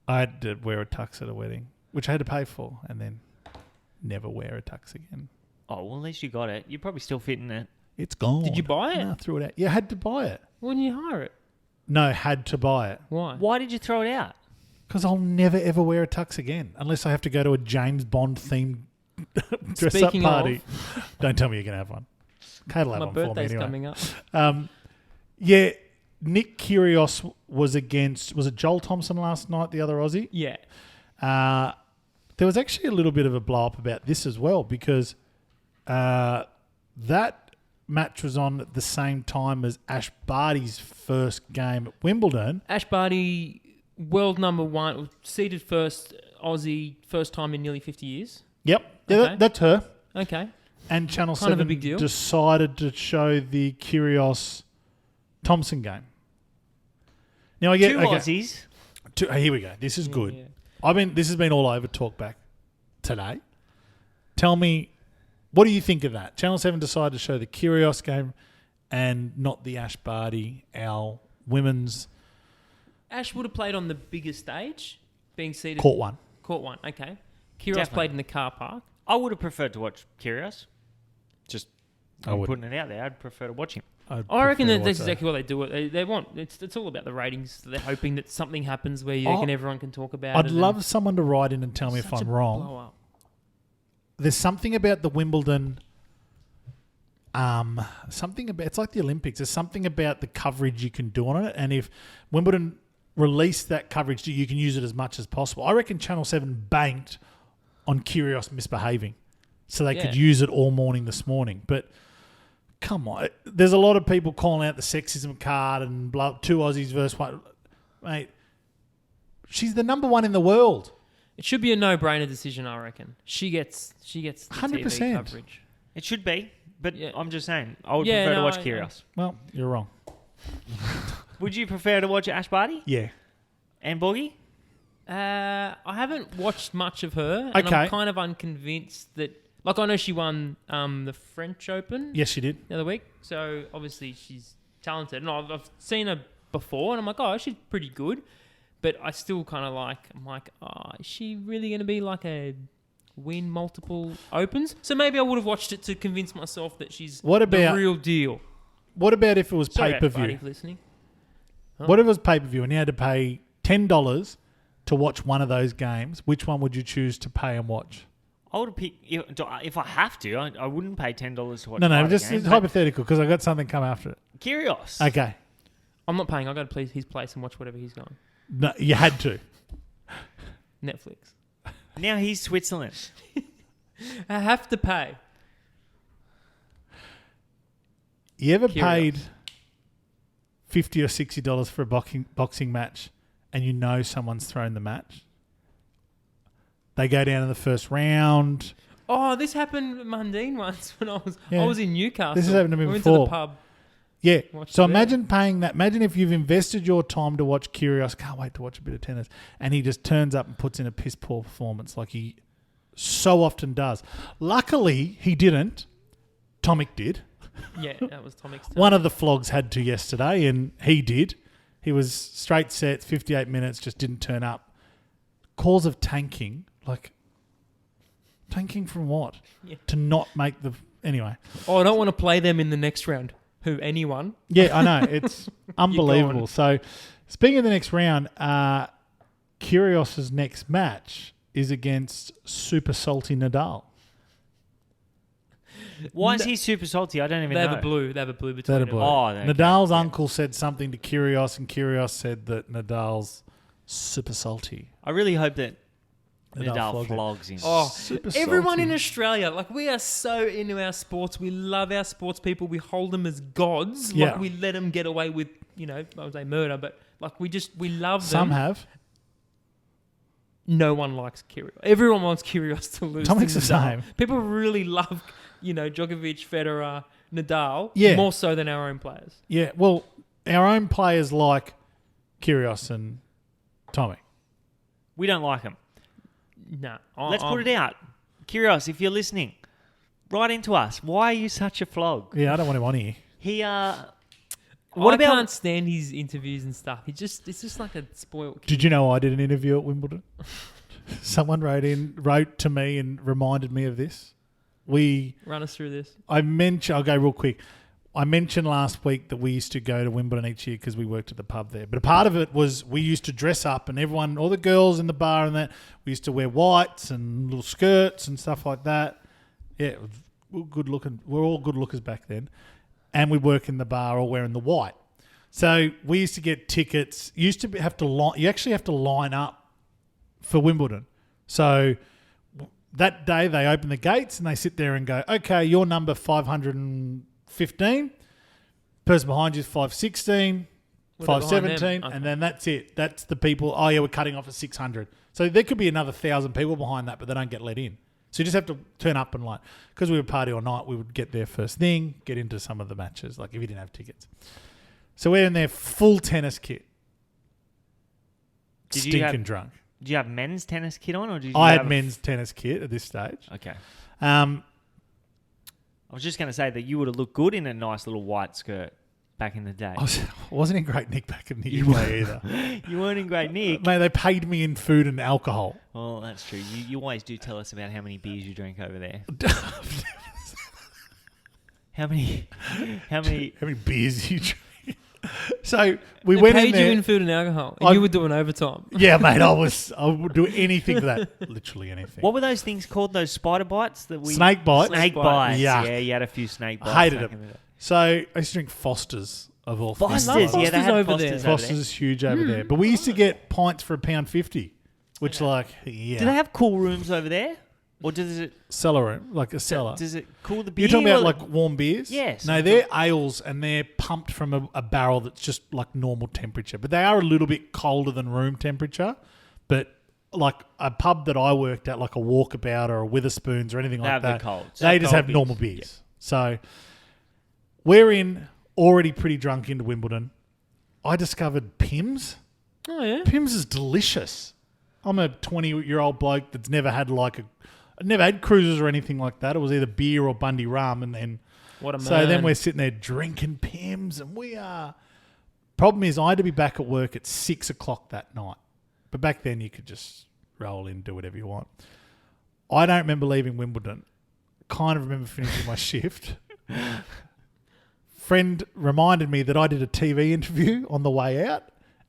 I had to wear a tux at a wedding, which I had to pay for, and then never wear a tux again. Oh, well, at least you got it. You're probably still fitting it. It's gone. Did you buy it? No, I threw it out. Yeah, I had to buy it. Why didn't you hire it? No, had to buy it. Why? Why did you throw it out? Because I'll never ever wear a tux again unless I have to go to a James Bond themed dress Speaking up party. Don't tell me you're going to have one. Kate will have My one for me birthday's anyway. coming up. Yeah, Nick Kyrgios was it Joel Thompson last night, the other Aussie? Yeah. There was actually a little bit of a blow up about this as well because that match was on at the same time as Ash Barty's first game at Wimbledon. Ash Barty, world number 1, seeded first Aussie, first time in nearly 50 years. Yep, yeah, Okay. that's her. Okay. And Channel Kind of 7 a big deal. decided to show the Kyrgios Thompson game. Now I get Two Aussies. here we go. This is good. Yeah. This has been all over talkback today. Tell me, what do you think of that? Channel 7 decided to show the Kyrgios game and not the Ash Barty, our women's Ash would have played on the bigger stage, being seated. court one. Court 1, okay. Kyrgios Definitely. played in the car park. I would have preferred to watch Kyrgios. Just I I'm would. putting it out there. I'd prefer to watch him. I reckon that that's exactly what they do. They want it's all about the ratings. They're hoping that something happens where everyone can talk about it. I'd and love someone to write in and tell me if such I'm a wrong. blow up. There's something about the Wimbledon. It's like the Olympics. There's something about the coverage you can do on it, and if Wimbledon released that coverage, you can use it as much as possible. I reckon Channel 7 banked on Kyrgios misbehaving, so they could Yeah. use it all morning this morning. But come on, there's a lot of people calling out the sexism card and blah, 2 Aussies versus 1. Mate, she's the number 1 in the world. It should be a no-brainer decision, I reckon. She gets the 100%. TV coverage. It should be, but Yeah. I'm just saying I would Yeah, prefer to no, watch I- Kyrgios. Well, you're wrong. Would you prefer to watch Ash Barty Yeah. and Borgy? I haven't watched much of her, and Okay. I'm kind of unconvinced that. Like, I know she won the French Open Yes, she did. the other week, so obviously she's talented. And I've seen her before, and I'm like, oh, she's pretty good. But I still kind of I'm like, oh, is she really going to be like win multiple Opens? So maybe I would have watched it to convince myself that she's What about- the real deal. What about if it was Sorry, pay-per-view? everybody, for listening. What if it was pay-per-view and you had to pay $10 to watch one of those games? Which one would you choose to pay and watch? I would pick if I have to. I wouldn't pay $10 to watch. No, either just game, it's but hypothetical because I got something come after it. Kyrgios. Okay. I'm not paying. I got to please his place and watch whatever he's going. No, you had to. Netflix. Now he's Switzerland. I have to pay. You ever Kyrgios. paid $50 or $60 for a boxing match and you know someone's thrown the match? They go down in the first round. Oh, this happened with Mundine once when I was in Newcastle. This has happened to me we went before. to the pub. Yeah. Watched So it there. imagine paying that. Imagine if you've invested your time to watch Kyrgios. Can't wait to watch a bit of tennis. And he just turns up and puts in a piss poor performance like he so often does. Luckily, he didn't. Tomic did. Yeah, that was Tomic's turn. One of the flogs had to yesterday, and he did. He was straight sets, 58 minutes, just didn't turn up. Calls of tanking. Like, tanking from what? Yeah. To not make the... Anyway. Oh, I don't want to play them in the next round. Who? Anyone? Yeah, I know. It's unbelievable. gone. So, speaking of the next round, Kyrgios' next match is against super salty Nadal. Why is he super salty? I don't even They know. have a blue. They have a blue That between a them. bloke. Oh, okay. Nadal's uncle said something to Kyrgios, and Kyrgios said that Nadal's super salty. I really hope that Nadal Nadal flogged him. flogs him. Oh, Super everyone salty. in Australia, like we are so into our sports. We love our sports people. We hold them as gods. Yeah. Like we let them get away with, I would say murder, but like we love them. Some have. No one likes Kyrgios. Everyone wants Kyrgios to lose. Tomic's to the Nadal. same. People really love, Djokovic, Federer, Nadal, Yeah. more so than our own players. Yeah, well, our own players like Kyrgios and Tommy. We don't like him. Nah, Let's put it out. Kyrgios, if you're listening, write into us. Why are you such a flog? Yeah, I don't want him on here. He, What I about- can't stand his interviews and stuff. It's just like a spoiled kid. Did you know I did an interview at Wimbledon? Someone wrote to me and reminded me of this. Run us through this. I'll go real quick. I mentioned last week that we used to go to Wimbledon each year because we worked at the pub there. But a part of it was we used to dress up, and everyone, all the girls in the bar and that, we used to wear whites and little skirts and stuff like that. Yeah, it was, we were good looking. We're all good lookers back then. And we'd work in the bar all wearing the white. So we used to get tickets. You actually have to line up for Wimbledon. So that day they open the gates and they sit there and go, okay, you're number 515. Person behind you is 516, What about behind 517, them? Okay. and then that's it. That's the people. Oh yeah, we're cutting off at 600. So there could be another 1,000 people behind that, but they don't get let in. So you just have to turn up and because we would party all night, we would get there first thing, get into some of the matches, like if you didn't have tickets. So we're in there full tennis kit. Stinking drunk. Did you have men's tennis kit on, or did you I have had men's tennis kit at this stage. Okay. Um, I was just going to say that you would have looked good in a nice little white skirt back in the day. I wasn't in great nick back in the UK either. You weren't in great nick. Mate, they paid me in food and alcohol. Well, that's true. You always do tell us about how many beers you drink over there. How many? How many beers you drink? So we They went paid in there. you in food and alcohol, and I- you were doing overtime. Yeah, mate, I would do anything for that. Literally anything. What were those things called? Those spider bites that we Snake bites. Snake Snake bites. Yuck. Yeah, you had a few snake bites. Hated back them. in the day. So I used to drink Foster's of all things. Foster's, love yeah, they Foster's had over Foster's there. over Foster's is huge over there. But we used to get pints for £1.50, which yeah. Do they have cool rooms over there, or does it cellar room, like a cellar? Does it cool the beer? You're talking about or- like warm beers? Yes. No, they're ales and they're pumped from a barrel that's just like normal temperature. But they are a little bit colder than room temperature. But like a pub that I worked at, like a Walkabout or a Witherspoons or anything They like have the that, colds. they just Cold have beers. normal beers. So we're in already pretty drunk into Wimbledon. I discovered Pimm's. Oh yeah. Pimm's is delicious. I'm a 20-year-old bloke that's never had never had cruises or anything like that. It was either beer or Bundy rum, and then What a man. so then we're sitting there drinking Pimm's, and we are. Problem is, I had to be back at work at 6 o'clock that night, but back then you could just roll in, do whatever you want. I don't remember leaving Wimbledon. Kind of remember finishing my shift. Friend reminded me that I did a TV interview on the way out,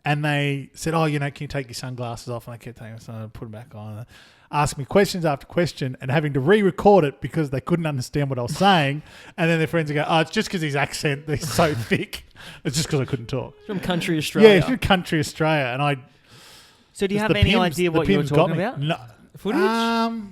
And they said, "Oh, can you take your sunglasses off?" And I kept taking them and put them back on. Ask me questions after question and having to re-record it because they couldn't understand what I was saying. And then their friends would go, "Oh, it's just because his accent is so thick. It's just because I couldn't talk." From country Australia. Yeah, it's from country Australia. And So do you have any idea what you were talking about? No. Footage?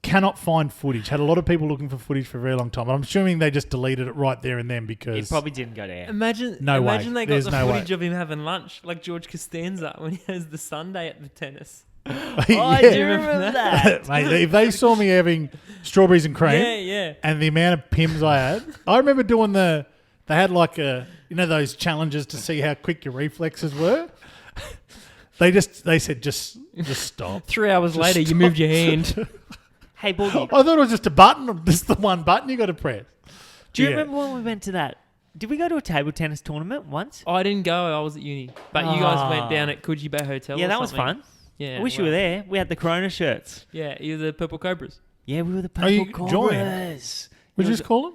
Cannot find footage. Had a lot of people looking for footage for a very long time. But I'm assuming they just deleted it right there and then because... It probably didn't go there. Imagine they got There's the no footage way. of him having lunch like George Costanza when he has the Sunday at the tennis. I do remember that. Mate, if they saw me having strawberries and cream Yeah. and the amount of Pims I had, I remember doing they had like those challenges to see how quick your reflexes were. They said, just stop. 3 hours later, you moved your hand. Hey, Borgy, I thought it was just a button, just the one button you got to press. do you remember when we went to that? Did we go to a table tennis tournament once? I didn't go. I was at uni. But you guys went down at Coogee Bay Hotel. Yeah, or that was something. fun. Yeah. I wish you were there. We had the Corona shirts. Yeah, you're the Purple Cobras. Yeah, we were the you Purple joined? Cobras. Would you just call them?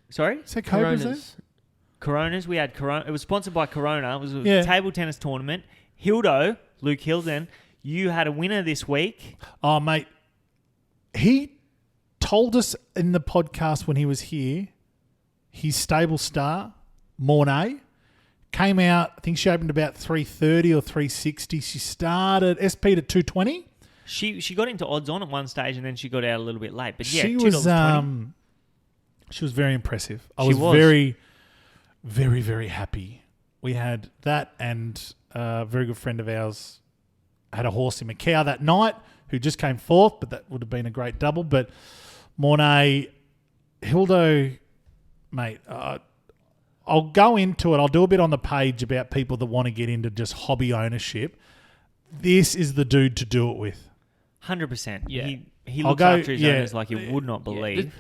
Sorry? Say Cobras there? Coronas. Coronas. We had Corona. It was sponsored by Corona. It was a Yeah. table tennis tournament. Hildo, Luke Hilden, you had a winner this week. Oh, mate. He told us in the podcast when he was here, his stable star, Mornay, came out, I think she opened about 330 or 360. She started SP to 220. She got into odds on at one stage and then she got out a little bit late. But yeah, She $2.20. was very impressive. I She was was. very, very, very happy. We had that and a very good friend of ours had a horse in Macau that night who just came fourth, but that would have been a great double. But Mornay, Hildo, mate, I'll go into it. I'll do a bit on the page about people that want to get into just hobby ownership. This is the dude to do it with. 100%. Yeah. He I'll looks go- after his yeah. owners like you would not believe.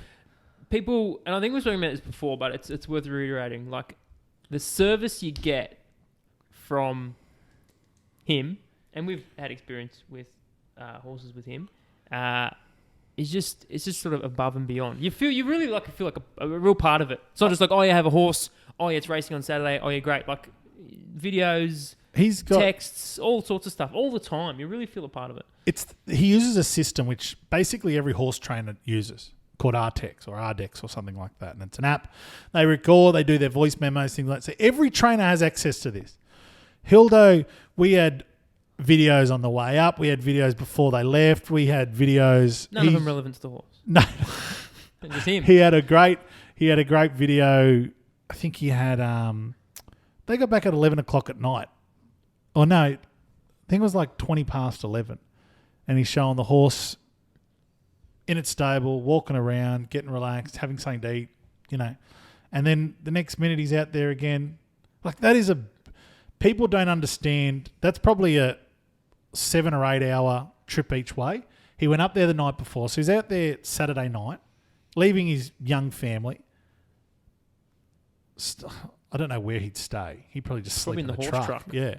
People, and I think we were talking about this before, but it's worth reiterating. Like, the service you get from him, and we've had experience with horses with him, it's just sort of above and beyond. You really feel like a real part of it. It's not just like, oh, you have a horse, oh, yeah, it's racing on Saturday, oh, yeah, great. Like, videos, He's got texts, all sorts of stuff, all the time. You really feel a part of it. He uses a system which basically every horse trainer uses, called RTEX or RDEX or something like that. And it's an app. They record, they do their voice memos, things like that. So every trainer has access to this. Hildo, we had videos on the way up. We had videos before they left. We had videos. None of them relevant to the horse. No. Just him. He had a great video. I think he had, they got back at 11 o'clock at night. Oh, no, I think it was like 20 past 11. And he's showing the horse in its stable, walking around, getting relaxed, having something to eat, And then the next minute he's out there again. Like people don't understand. That's probably a 7 or 8 hour trip each way. He went up there the night before. So he's out there Saturday night, leaving his young family. I don't know where he'd stay. He'd probably just sleep Probably in the horse truck. truck. Yeah.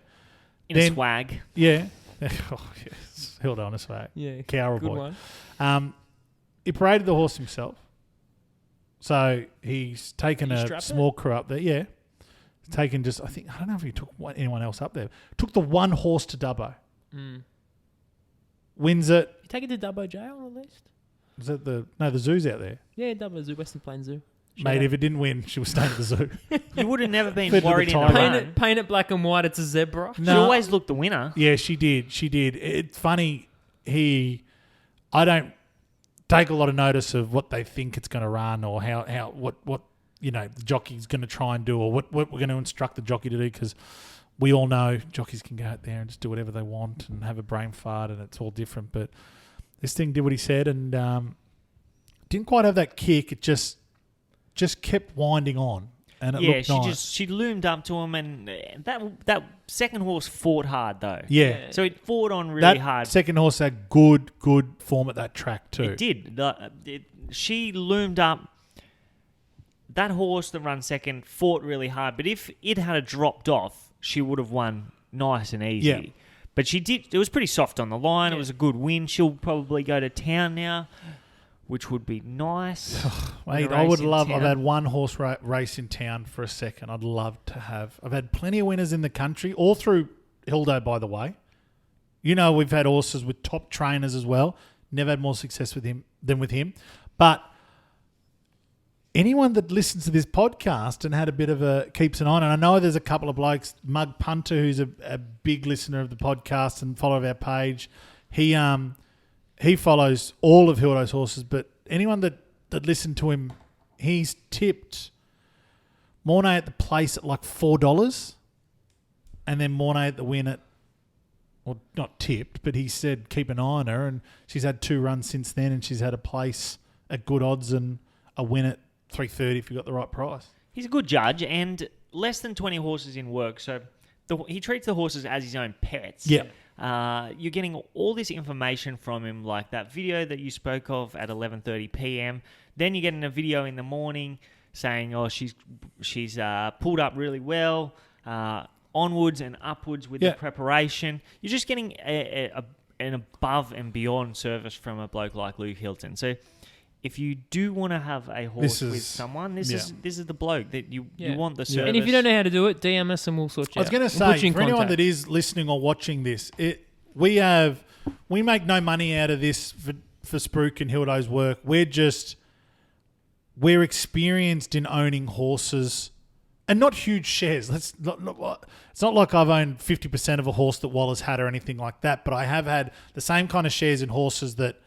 In a swag. Yeah. Oh, yes. Held on a swag. Yeah, Cowra good boy. one. He paraded the horse himself. So he's taken Did you a strap small crew up there. Yeah. Taken I don't know if he took anyone else up there. Took the one horse to Dubbo. Wins it. You take it to Dubbo Jail at least? Is that the zoo's out there? Yeah, Dubbo Zoo, Western Plains Zoo. Mate, if it didn't win, she was staying at the zoo. You would have never been Fed to the worried in the tiger. run. Paint it black and white, it's a zebra. She always looked the winner. Yeah, she did. It's funny. I don't take a lot of notice of what they think it's going to run or what the jockey's going to try and do or what we're going to instruct the jockey to do because we all know jockeys can go out there and just do whatever they want and have a brain fart and it's all different. But this thing did what he said and didn't quite have that kick. It just kept winding on. And it looked nice. She loomed up to him, and that second horse fought hard though. Yeah. So it fought on really hard. Second horse had good form at that track too. It did. She loomed up. That horse that ran second fought really hard, but if it had dropped off, she would have won nice and easy. Yeah. But she did. It was pretty soft on the line. It was a good win. She'll probably go to town now. which would be nice. Mate, I would love. I've had one horse race in town for a second. I'd love to have. I've had plenty of winners in the country, all through Hildo, by the way. You know, we've had horses with top trainers as well. Never had more success with him than with him. But anyone that listens to this podcast and had a bit of a keeps an eye on, and I know there's a couple of blokes, Mug Punter, who's a big listener of the podcast and follower of our page. He follows all of Hildo's horses, but anyone that listened to him, he's tipped Mornay at the place at like $4, and then Mornay at the win at, well, not tipped, but he said keep an eye on her, and she's had 2 runs since then, and she's had a place at good odds and a win at $3.30 if you got the right price. He's a good judge, and less than 20 horses in work, so he treats the horses as his own pets. Yeah. You're getting all this information from him, like that video that you spoke of at 11:30 p.m. Then you're getting a video in the morning saying, "Oh, she's pulled up really well, onwards and upwards with the preparation." You're just getting an above and beyond service from a bloke like Luke Hilton. So, if you do want to have a horse with someone, this is the bloke that you want the service. And if you don't know how to do it, DM us and we'll sort you out. I was going to say, for anyone that is listening or watching this, we make no money out of this for Spruik and Hildo's work. We're experienced in owning horses, and not huge shares. It's not like I've owned 50% of a horse that Wallace had or anything like that, but I have had the same kind of shares in horses that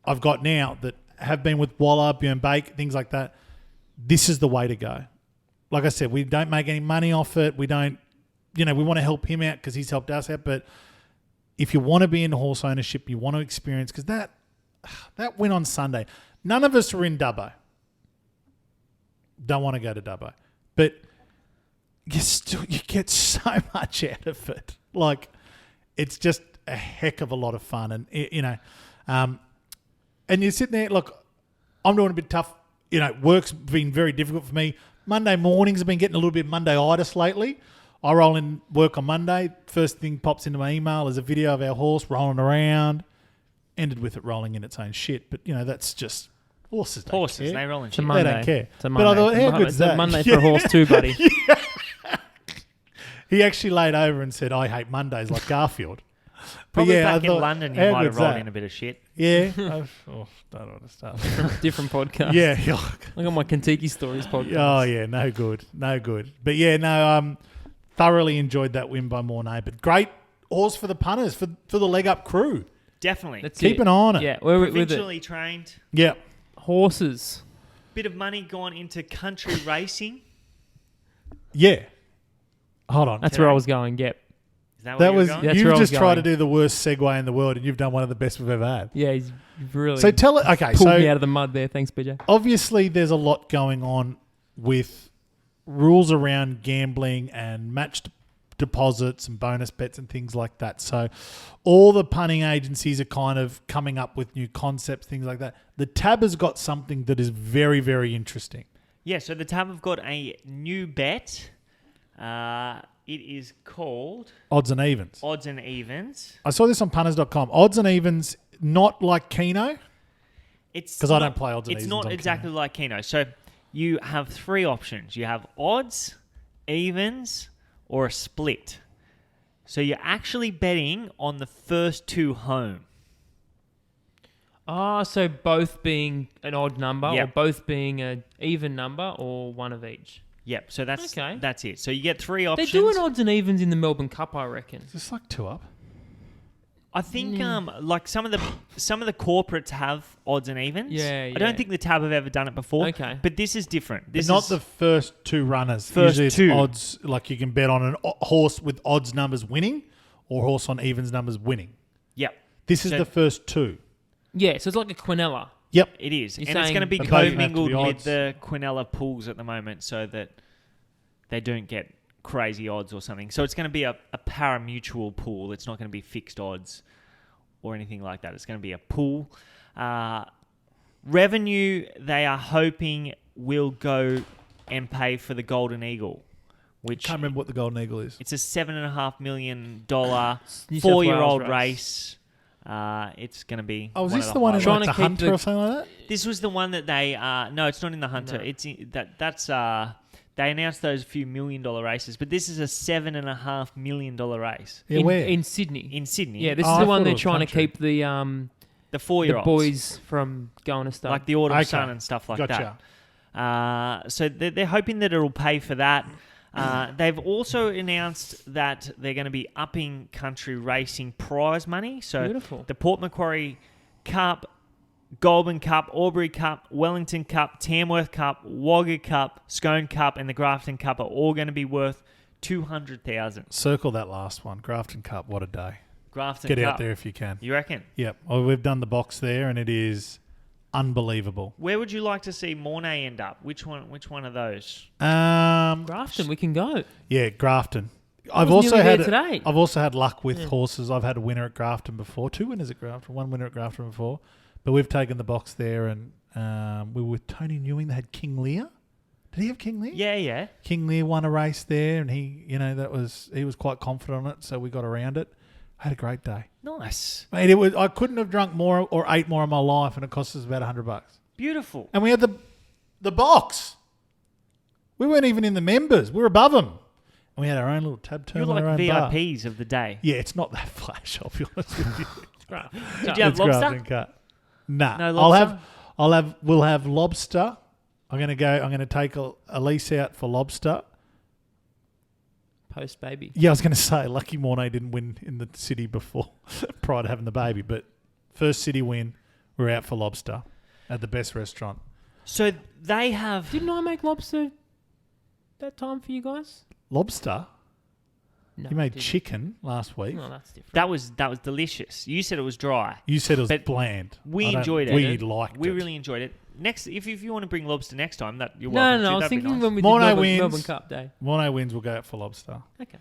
I've got now that have been with Waller, Bjorn Bake, things like that. This is the way to go. Like I said, we don't make any money off it. We don't, we want to help him out because he's helped us out. But if you want to be in horse ownership, you want to experience, because that win on Sunday, none of us are in Dubbo. Don't want to go to Dubbo. But you get so much out of it. Like, it's just a heck of a lot of fun. And, and you're sitting there, look, I'm doing a bit tough. Work's been very difficult for me. Monday mornings have been getting a little bit Monday-itis lately. I roll in work on Monday. First thing pops into my email is a video of our horse rolling around. Ended with it rolling in its own shit. But, that's just horses. Horses, they roll in shit. They don't care. It's a Monday. But I thought, how good is that? It's a Monday for a horse too, buddy. He actually laid over and said, I hate Mondays like Garfield. Probably back in London, you might have rolled in a bit of shit. Yeah. Don't want to start. Different podcast. Yeah. I got my Kentucky Stories podcast. Oh, yeah. No good. But, yeah, thoroughly enjoyed that win by Mornay. But great horse for the punters, for the leg up crew. Definitely. Keep an eye on it. Yeah. We're provincially trained. Yeah. Horses. Bit of money gone into country racing. Yeah. Hold on. That's where I was going. Yep. Is that where was going? That's you've where I was just tried to going. do the worst segue in the world, and you've done one of the best we've ever had. Yeah, he's really So tell it. Okay, pulled so me out of the mud there. Thanks, BJ. obviously there's a lot going on with rules around gambling and matched deposits and bonus bets and things like that. So all the punting agencies are kind of coming up with new concepts, things like that. The Tab has got something that is very, very interesting. Yeah, so the Tab have got a new bet. It is called Odds and Evens. Odds and Evens. I saw this on punters.com. Odds and Evens, not like Keno. It's because I don't play odds and evens. It's not on exactly Keno. like Keno. So you have 3 options. You have odds, evens, or a split. So you're actually betting on the first 2 home. So both being an odd number or Yep. both being an even number or one of each. Yep. So that's Okay. that's it. So you get 3 They're options. doing odds and evens in the Melbourne Cup, I reckon. Is this like 2 up? I think like some of the corporates have odds and evens. Yeah, I don't yeah. think the Tab have ever done it before. Okay. But this is different. This It's not is the first 2 runners. First Usually it's 2. odds, like you can bet on a horse with odds numbers winning or horse on evens numbers winning. Yep. This is So- the first 2. Yeah, so it's like a Quinella. Yep. It is. You're And it's saying going to be they both have to commingled be with odds. the Quinella pools at the moment so that they don't get crazy odds or something. So it's going to be a pari-mutual pool. It's not going to be fixed odds or anything like that. It's going to be a pool. Revenue, they are hoping, will go and pay for the Golden Eagle, which Can't remember what the Golden Eagle is. it's a $7.5 million New South 4-year-old Wales race. It's going to be. Oh, was one this of the one in Trying like to the keep Hunter the- or something like that? This was the one that they. No, it's not in the Hunter. No. It's that's. They announced those few $1 million races, but this is a $7.5 million race Yeah, where? in Sydney. in Sydney. Yeah, this Oh, is I the thought one it they're was trying country. to keep the the 4-year-olds, boys from going to start. like the Autumn Okay. Sun and stuff like Gotcha. that. So they're hoping that it'll pay for that. They've also announced that they're going to be upping country racing prize money. So Beautiful. the Port Macquarie Cup, Goulburn Cup, Albury Cup, Wellington Cup, Tamworth Cup, Wagga Cup, Scone Cup, and the Grafton Cup are all going to be worth $200,000. Circle that last one. Grafton Cup, what a day. Grafton Get Cup. out there if you can. You reckon? Yep. Well, we've done the box there, and it is unbelievable. Where would you like to see Mornay end up? Which one of those? Grafton, we can go. Yeah, Grafton. I was nearly there today. I've also had luck with horses. I've had a winner at Grafton before. 2 winners at Grafton. 1 winner at Grafton before. But we've taken the box there, and we were with Tony Newing. They had King Lear. Did he have King Lear? Yeah. King Lear won a race there, and he was quite confident on it, so we got around it. I had a great day. Nice. Mate, I couldn't have drunk more or ate more in my life, and it cost us about $100. Beautiful. And we had the box. We weren't even in the members. We were above them. And we had our own little tab You're terminal, like our own bar. VIPs of the day. Yeah, it's not that flash, I'll be honest with you. Did you have It's lobster? Grafton Cut. Nah. No lobster? We'll have lobster. I'm gonna take Elise out for lobster. Post baby. Yeah, I was gonna say lucky Mornay didn't win in the city before prior to having the baby, but first city win, we're out for lobster at the best restaurant. So they have. Didn't I make lobster that time for you guys? Lobster? No, You made didn't. chicken last week. Oh, that's different. That was delicious. You said it was dry. You said it was But bland. We I don't- enjoyed it. We liked We it. really enjoyed it. Next, if you want to bring lobster next time, that you're No, welcome no, to. I was That'd be thinking nice. when we did Mornay Melbourne, wins. Melbourne Cup Day. Mornay wins, we'll go out for lobster. Okay.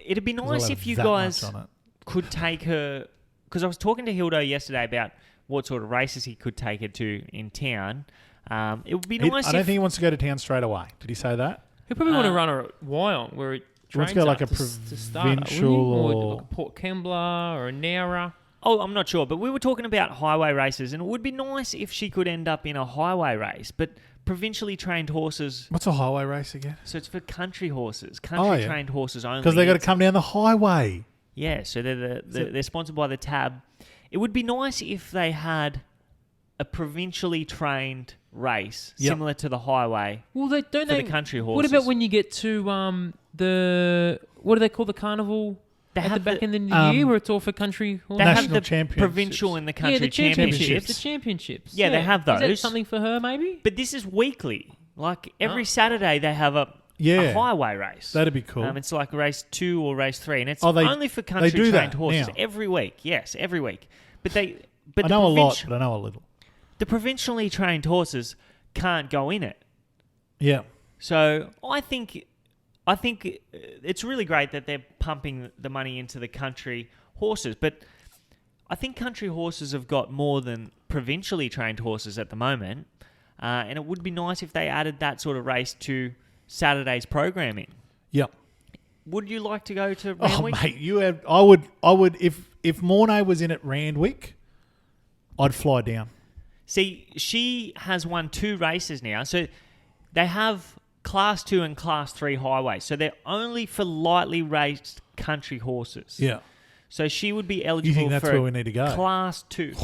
It'd be 'Cause nice I'll if have you that guys much on it. could take her, because I was talking to Hildo yesterday about what sort of races he could take her to in town. It would be nice I don't if think he wants to go to town straight away. Did he say that? He probably want to run her at Wyong, where it He wants trains to go like up a to start her, wouldn't he? provincial Or or- like a Port Kembla or a Nowra. Oh, I'm not sure, but we were talking about highway races, and it would be nice if she could end up in a highway race, but provincially trained horses. What's a highway race again? So it's for country horses, yeah. country trained horses only. Because they got to It's- come down the highway. Yeah, so they're sponsored by the Tab. It would be nice if they had a provincially trained race Yep. similar to the highway. Well, they don't For they. the country What horses. about when you get to the what do they call the carnival They at the have back the- end of the year, where it's all for country horses? They have National the championships. provincial and the country yeah, the championships. championships. The championships. Yeah, they have Is that those. something for her, maybe? But this is weekly. Like every Oh. Saturday, they have a Yeah. highway race. That'd be cool. It's like race 2 or race 3, and it's Oh, they- only for they country do trained that horses now? every week. Yes, every week. But I the know a lot, provinci- but I know a little. The provincially trained horses can't go in it. Yeah. So I think it's really great that they're pumping the money into the country horses, but I think country horses have got more than provincially trained horses at the moment, and it would be nice if they added that sort of race to Saturday's programming. Yep. Would you like to go to Oh, Randwick? mate, I would if Mornay was in at Randwick, I'd fly down. See, she has won 2 races now, so they have Class 2 and Class 3 highways, so they're only for lightly raced country horses. Yeah. So she would be eligible You think that's for where we need to go? Class 2.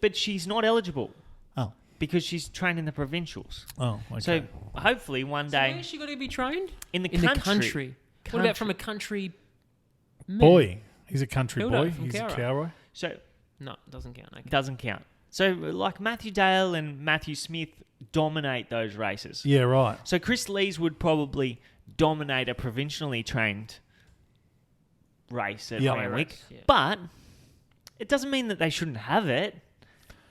But she's not eligible Oh. because she's trained in the provincials. Oh, okay. So hopefully one So day where's she got to be trained? in the In country. the country. What about from a country man? boy, he's a country Hilda boy. from He's a Cowra. cowboy. So No, it doesn't count. Okay. doesn't count. So like Matthew Dale and Matthew Smith dominate those races. Yeah, right. So Chris Lees would probably dominate a provincially trained race at Yeah. Randwick. Race, yeah. But it doesn't mean that they shouldn't have it.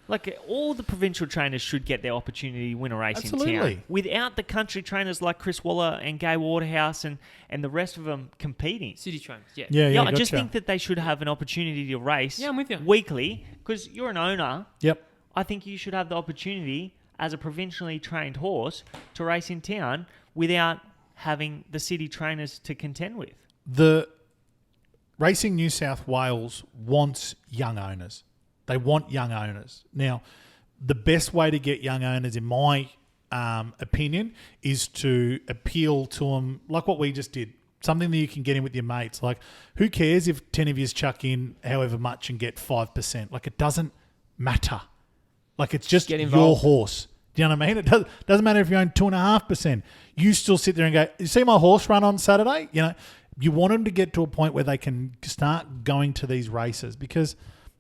Like all the provincial trainers should get their opportunity to win a race in Absolutely. town. Without the country trainers like Chris Waller and Gay Waterhouse and the rest of them competing. City trains. Yeah. Yeah, yeah. I just gotcha. think that they should have an opportunity to race Yeah, I'm with you. weekly because you're an owner. Yep. I think you should have the opportunity as a provincially trained horse to race in town without having the city trainers to contend with. The Racing New South Wales wants young owners. They want young owners. Now, the best way to get young owners, in my opinion, is to appeal to them like what we just did. Something that you can get in with your mates. Like, who cares if 10 of yous chuck in however much and get 5%? Like, it doesn't matter. Like, it's just your horse. Do you know what I mean? It doesn't matter if you own 2.5%. You still sit there and go, you see my horse run on Saturday? You know, you want them to get to a point where they can start going to these races, because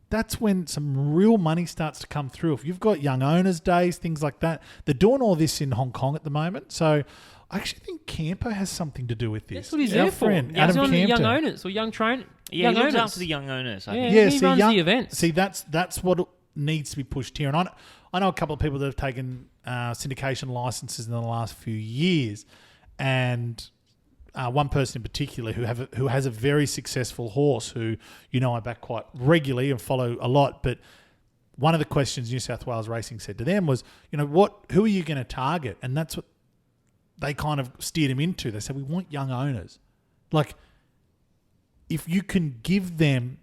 that's when some real money starts to come through. If you've got young owners days, things like that, they're doing all this in Hong Kong at the moment. So I actually think Campo has something to do with this. That's what he's there for. Friend, Yeah, Adam he's on the young Campton. owners or young train. Yeah, young he looks owners. after the young owners. I Yeah, think. Yeah, he see, runs the events. See, that's what needs to be pushed here. And I know a couple of people that have taken syndication licenses in the last few years, and one person in particular who has a very successful horse who, you know, I back quite regularly and follow a lot. But one of the questions New South Wales Racing said to them was, you know, who are you going to target? And that's what they kind of steered him into. They said, we want young owners. Like, if you can give them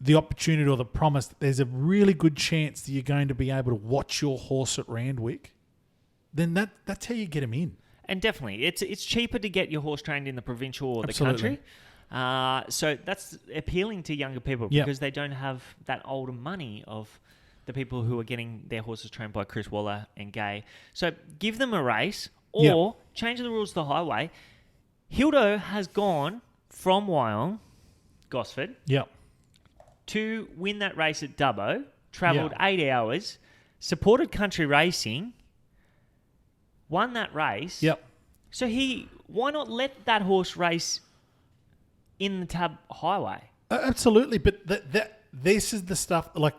the opportunity or the promise that there's a really good chance that you're going to be able to watch your horse at Randwick, then that's how you get them in. And definitely, it's cheaper to get your horse trained in the provincial or the country. So that's appealing to younger people because they don't have that older money of the people who are getting their horses trained by Chris Waller and Gay. So give them a race or change the rules to the highway. Hildo has gone from Wyong, Gosford, to win that race at Dubbo, travelled 8 hours, supported country racing, won that race. So why not let that horse race in the Tab Highway? Absolutely, but this is the stuff. Like,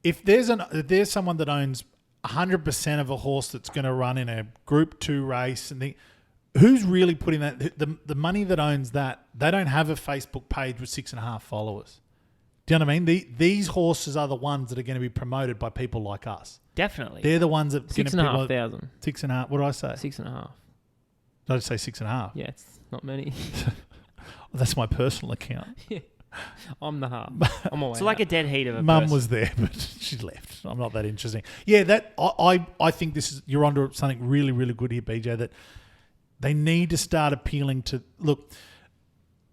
if there's someone that owns 100% of a horse that's going to run in a Group 2 race, and who's really putting that? The money that owns that, they don't have a Facebook page with 6.5 followers. Do you know what I mean? These horses are the ones that are going to be promoted by people like us. Definitely. They're the ones that 6,500. 6.5. What did I say? 6.5. Did I just say 6.5? Yeah, it's not many. That's my personal account. I'm the half. I'm away. It's like a dead heat of a Mum person. was there, but she left. I'm not that interesting. Yeah, I think you're onto something really, really good here, BJ, that they need to start appealing to. Look,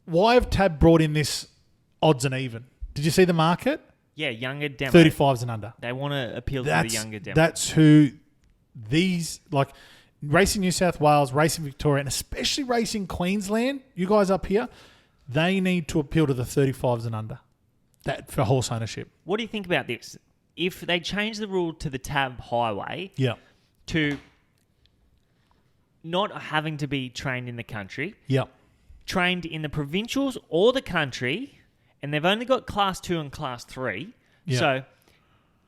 why have Tab brought in this odds and even? Did you see the market? Yeah, younger demo. 35s and under. They want to appeal to the younger demo. That's who these, like, Racing New South Wales, Racing Victoria, and especially Racing Queensland, you guys up here, they need to appeal to the 35s and under for horse ownership. What do you think about this? If they change the rule to the Tab Highway to not having to be trained in the country, trained in the provincials or the country, and they've only got Class 2 and Class 3, so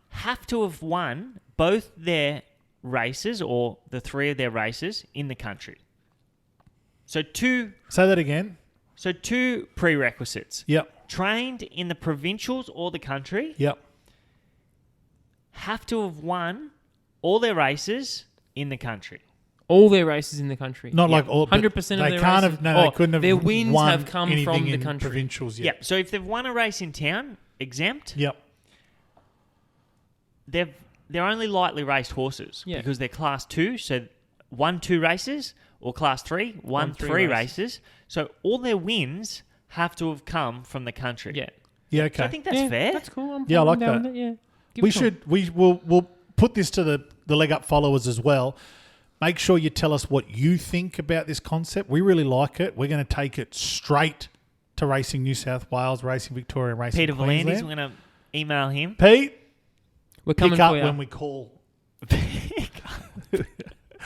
have to have won both their races or the 3 of their races in the country. So say that again. So 2 prerequisites. Yep. Trained in the provincials or the country. Yep. Have to have won all their races in the country. All their races in the country. Not like all. 100% of they their can't races. have. No, they couldn't have. Their wins won have come from anything the in country. Provincials yet. Yep. So if they've won a race in town, exempt. Yep. They're only lightly raced horses because they're Class 2, so 1 2 races, or Class 3 1 3 races. So all their wins have to have come from the country. Yeah. Yeah. Okay. So I think that's fair. That's cool. I like down that. with it, yeah. We'll put this to the leg up followers as well. Make sure you tell us what you think about this concept. We really like it. We're going to take it straight to Racing New South Wales, Racing Victoria, and Racing Peter Queensland. Volandis, we're going to email him. Pete, We're coming pick up for you. when we call.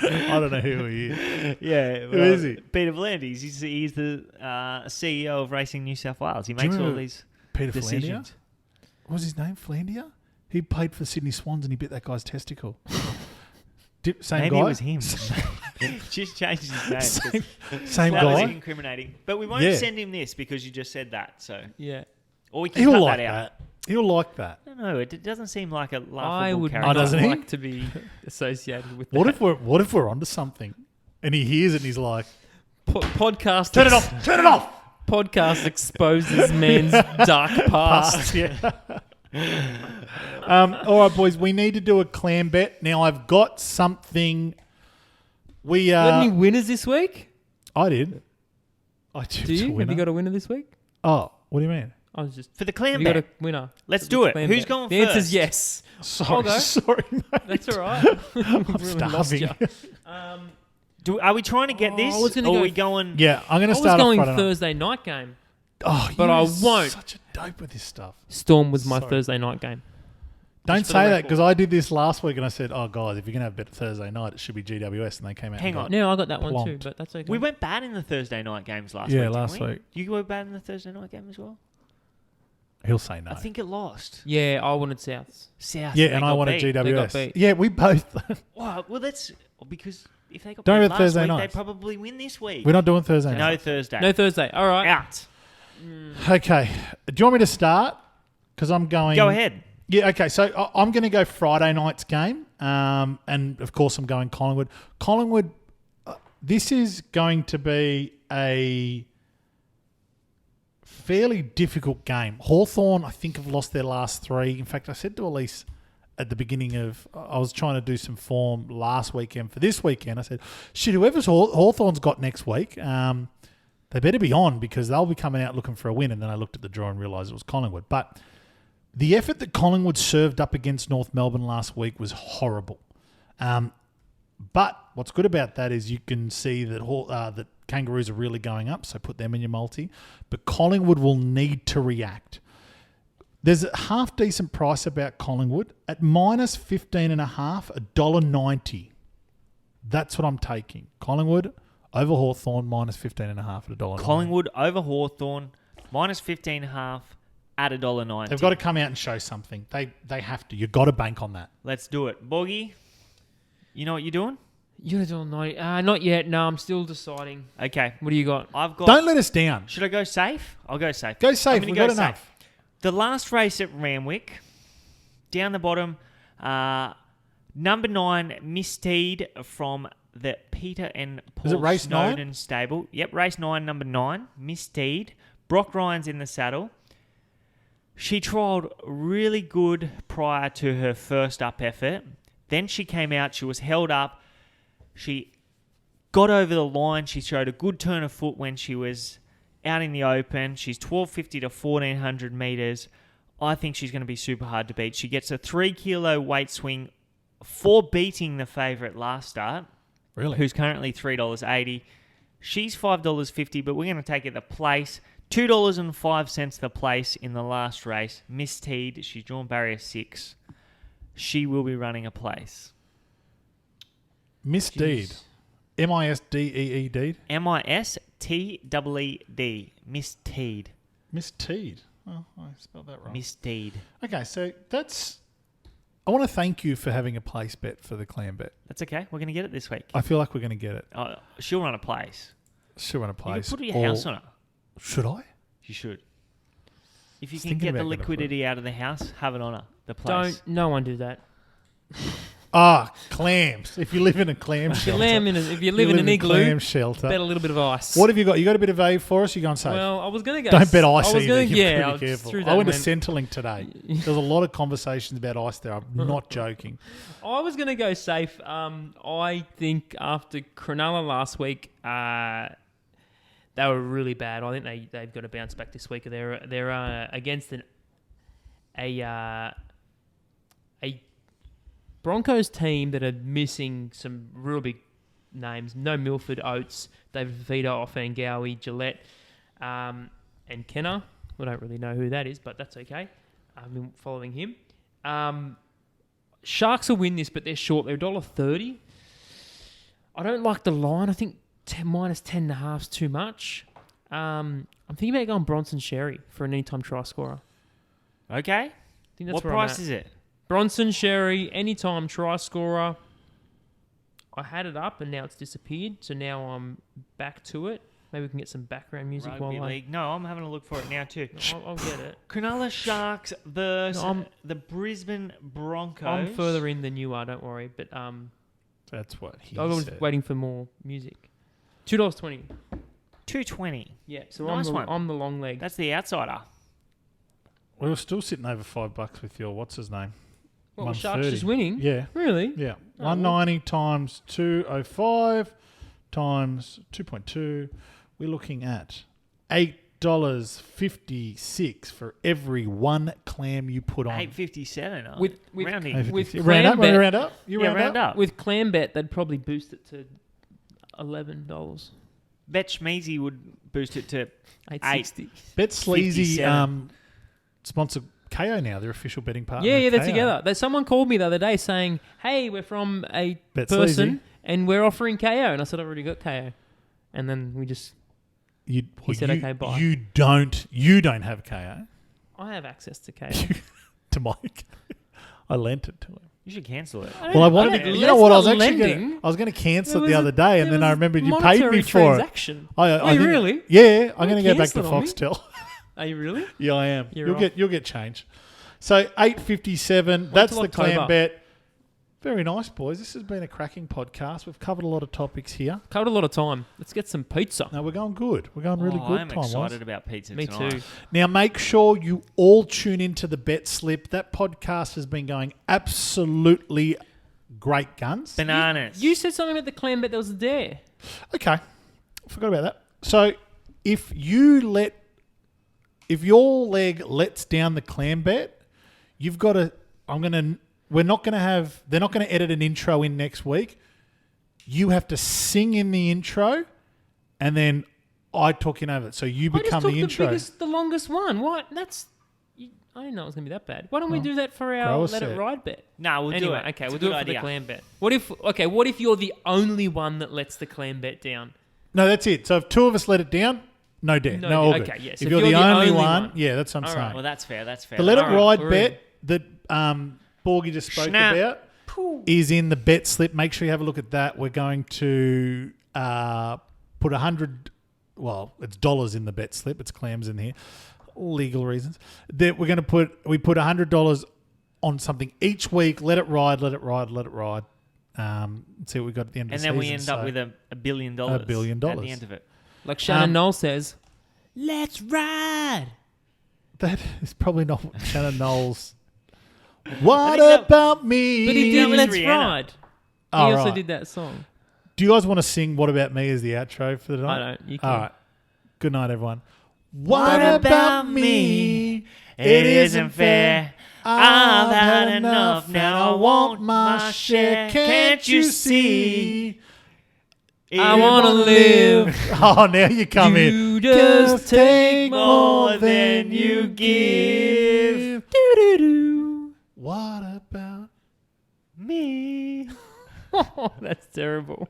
I don't know who he is. Yeah. Who is he? Peter Volandis. He's the CEO of Racing New South Wales. He Do you makes all remember these Peter decisions. Flandia? What was his name? Flandia? He played for the Sydney Swans and he bit that guy's testicle. Same Maybe guy? it was him. Just changed his name. Same that was guy? incriminating. But we won't send him this because you just said that. So Yeah. or we can He'll cut like that out. that. He'll like that. I don't know. It doesn't seem like a I laughable would character. not doesn't he? like to be associated with What that. if we're onto something? And he hears it and he's like, Podcast? turn it off! Turn it off! podcast exposes man's dark past. Yeah. All right, boys. We need to do a clam bet. Now, I've got something. We Got any winners this week? I did. I tipped Do a you? winner. Have you got a winner this week? Oh, what do you mean? I was just For the have clam you got bet. a winner? Let's For do the it. clam Who's bet. going The answer's first? yes. Sorry, I'll go. sorry, mate. That's all right. I'm Really lost starving. ya. Are we trying to get this? I was gonna or go are we going... Yeah, I'm going I to was start off going Friday night. Thursday night game. Oh, but you're I won't. Such a dope with this stuff. Storm was my Sorry. Thursday night game. Don't for the say that record. because I did this last week and I said, "Oh, guys, if you're going to have a bet Thursday night, it should be GWS," and they came out. Hang and on. No, I got that one too, Plonked. but that's okay. We went bad in the Thursday night games last Yeah, week, didn't last we? week. You were bad in the Thursday night game as well? He'll say no. I think it lost. Yeah, I wanted Souths. South. Yeah, they and I got wanted beat. They got GWS. beat. Yeah, we both. Well, that's... Because if they got Don't beat have last Thursday week, nights. they probably win this week. We're not doing Thursday No night. Thursday. No Thursday. All right. Out. Okay. Do you want me to start? Because I'm going. Go ahead. Yeah, okay. So I'm going to go Friday night's game. And, of course, I'm going Collingwood. Collingwood, this is going to be a fairly difficult game. Hawthorn, I think, have lost their last three. In fact, I said to Elise at the beginning of... I was trying to do some form last weekend for this weekend. I said, shit, whoever's Hawthorn's got next week, they better be on because they'll be coming out looking for a win. And then I looked at the draw and realised it was Collingwood. But... the effort that Collingwood served up against North Melbourne last week was horrible. But what's good about that is you can see that that Kangaroos are really going up, so put them in your multi. But Collingwood will need to react. There's a half-decent price about Collingwood. At minus 15.5, $1.90. That's what I'm taking. Collingwood over Hawthorn, minus 15.5 at $1.90. Collingwood over Hawthorn, minus 15.5 at $1.90. They've got to come out and show something. They have to. You've got to bank on that. Let's do it. Borgy, you know what you're doing? You're doing not yet. No, I'm still deciding. Okay. What do you got? I've got... Don't let us down. Should I go safe? I'll go safe. Go I'm safe. gonna We've go got enough. safe. The last race at Randwick, down the bottom, number 9, Misteed from the Peter and Is it Paul race nine? Snowden stable. Yep, race 9, number 9, Misteed. Brock Ryan's in the saddle. She trialled really good prior to her first up effort. Then she came out. She was held up. She got over the line. She showed a good turn of foot when she was out in the open. She's 1250 to 1400 metres. I think she's going to be super hard to beat. She gets a 3 kilo weight swing for beating the favourite last start, Really? who's currently $3.80. She's $5.50, but we're going to take it the place. $2.05 the place in the last race. Miss Teed, she's drawn barrier 6. She will be running a place. Miss Deed. M-I-S-D-E-E-D. Misteed. Miss Teed. Miss Teed. Oh, I spelled that wrong. Miss Teed. Okay, so that's... I want to thank you for having a place bet for the clam bet. That's okay. We're going to get it this week. I feel like we're going to get it. She'll run a place. Should run a You place. can put your house on her. Should I? You should. If you Just can thinking get the about that, liquidity out of the house, have it on her. The place. Don't. No one do that. Clams. If you live in a clam shelter. If you live in an igloo, clam shelter. bet a little bit of ice. What have you got? You got a bit of value for us? You going safe? Well, I was going to go. Don't bet ice I was either. Gonna, You've yeah, got I to be careful. through I that went to went- Centrelink today. There was a lot of conversations about ice there. I'm not joking. I was going to go safe. I think after Cronulla last week, they were really bad. I think they've got to bounce back this week. They're against a Broncos team that are missing some real big names. No Milford, Oates, David Fafita, Offangawi, Gillette, and Kenner. We don't really know who that is, but that's okay. I've been following him. Sharks will win this, but they're short. They're $1.30. I don't like the line. I think minus 10.5 is too much. I'm thinking about going Bronson Sherry for an anytime try scorer. Okay. I think that's What where price I'm at. is it? Bronson Sherry, anytime try scorer. I had it up and now it's disappeared, so now I'm back to it. Maybe we can get some background music Rugby while League. No, I'm having a look for it now too. I'll get it. Cronulla Sharks versus No, the Brisbane Broncos. I'm further in than you are, don't worry. But That's what he I was said. waiting for more music. $2.20. 220. Yeah, so Nice one. I'm the long leg. That's the outsider. We were still sitting over $5 with your what's his name? Well, Sharks 130. just winning. Yeah, Really? yeah. Oh, 190 times 205 times 2.2. We're looking at $8.56 for every one clam you put on. 857. With rounding. with You round up? clam bet, Round up? You Yeah, round, round up. with clam bet, they'd probably boost it to $11, Bet Schmeezy would boost it to $8.60. Bet Sleazy 57. sponsor KO now. They're official betting partner. Yeah, of they're KO. together. Someone called me the other day saying, "Hey, we're from a Bet person Sleazy. and we're offering KO," and I said, "I've already got KO," and then we just He said, "Okay, bye." You don't have KO I have access to KO. to Mike. I lent it to him. You should cancel it. Well, I wanted. don't- You know what? I was that's not actually lending. going to cancel There it the was other a- day, and there then I was remembered you paid monetary me for it. transaction. I Wait, think- really? Yeah, I'm You're going to go back to cancelling on me? Foxtel. Are you really? Yeah, I am. You're off. You'll get change. So $8.57. That's till the clam October. bet. Very nice, boys. This has been a cracking podcast. We've covered a lot of topics here. Covered a lot of time. Let's get some pizza. Now we're going good. We're going really good I'm time-wise. excited about pizza Me tonight. too. Now make sure you all tune into the Bet Slip. That podcast has been going absolutely great guns. Bananas. You said something about the clam bet that was there. Okay, forgot about that. So if your leg lets down the clam bet, you've got to. They're not going to edit an intro in next week. You have to sing in the intro, and then I talk in over it. So you I just become took the intro. the longest one. What? I didn't know it was going to be that bad. Why don't we do that for our grow a Let It set. Ride bet? No, we'll do Anyway, it. okay, It's we'll a do good it for the idea. clam bet. What if you're the only one that lets the clam bet down? No, that's it. So if two of us let it down, no debt. No No, all debt. good. Okay, yes. If you're the only one, yeah, that's what I'm All saying. right, Well, that's fair. That's fair. The Let It All right, Ride we're bet that Borgy just spoke Snap. about is in the bet slip. Make sure you have a look at that. We're going to put 100. Well, it's dollars in the bet slip. It's clams in here, legal reasons. That we're going to put $100 on something each week. Let it ride. Let it ride. Let it ride. See what we got at the end of And the then season. we end up with $1 billion. $1 billion. At the end of it. Like Shannon Knoll says, "Let's ride." That is probably not what Shannon Knowles. What think that- about me? But he That did was "Let's Rihanna. Ride." He Oh, also right. did that song. Do you guys want to sing What About Me as the outro for the night? I don't. You can. All right. Good night, everyone. What about me? It isn't fair. I've had enough. Now I want my share. Can't you see? I wanna live. Oh, now you come in. You just take more than you give. Doo-doo-doo. What about Me. Oh, that's terrible.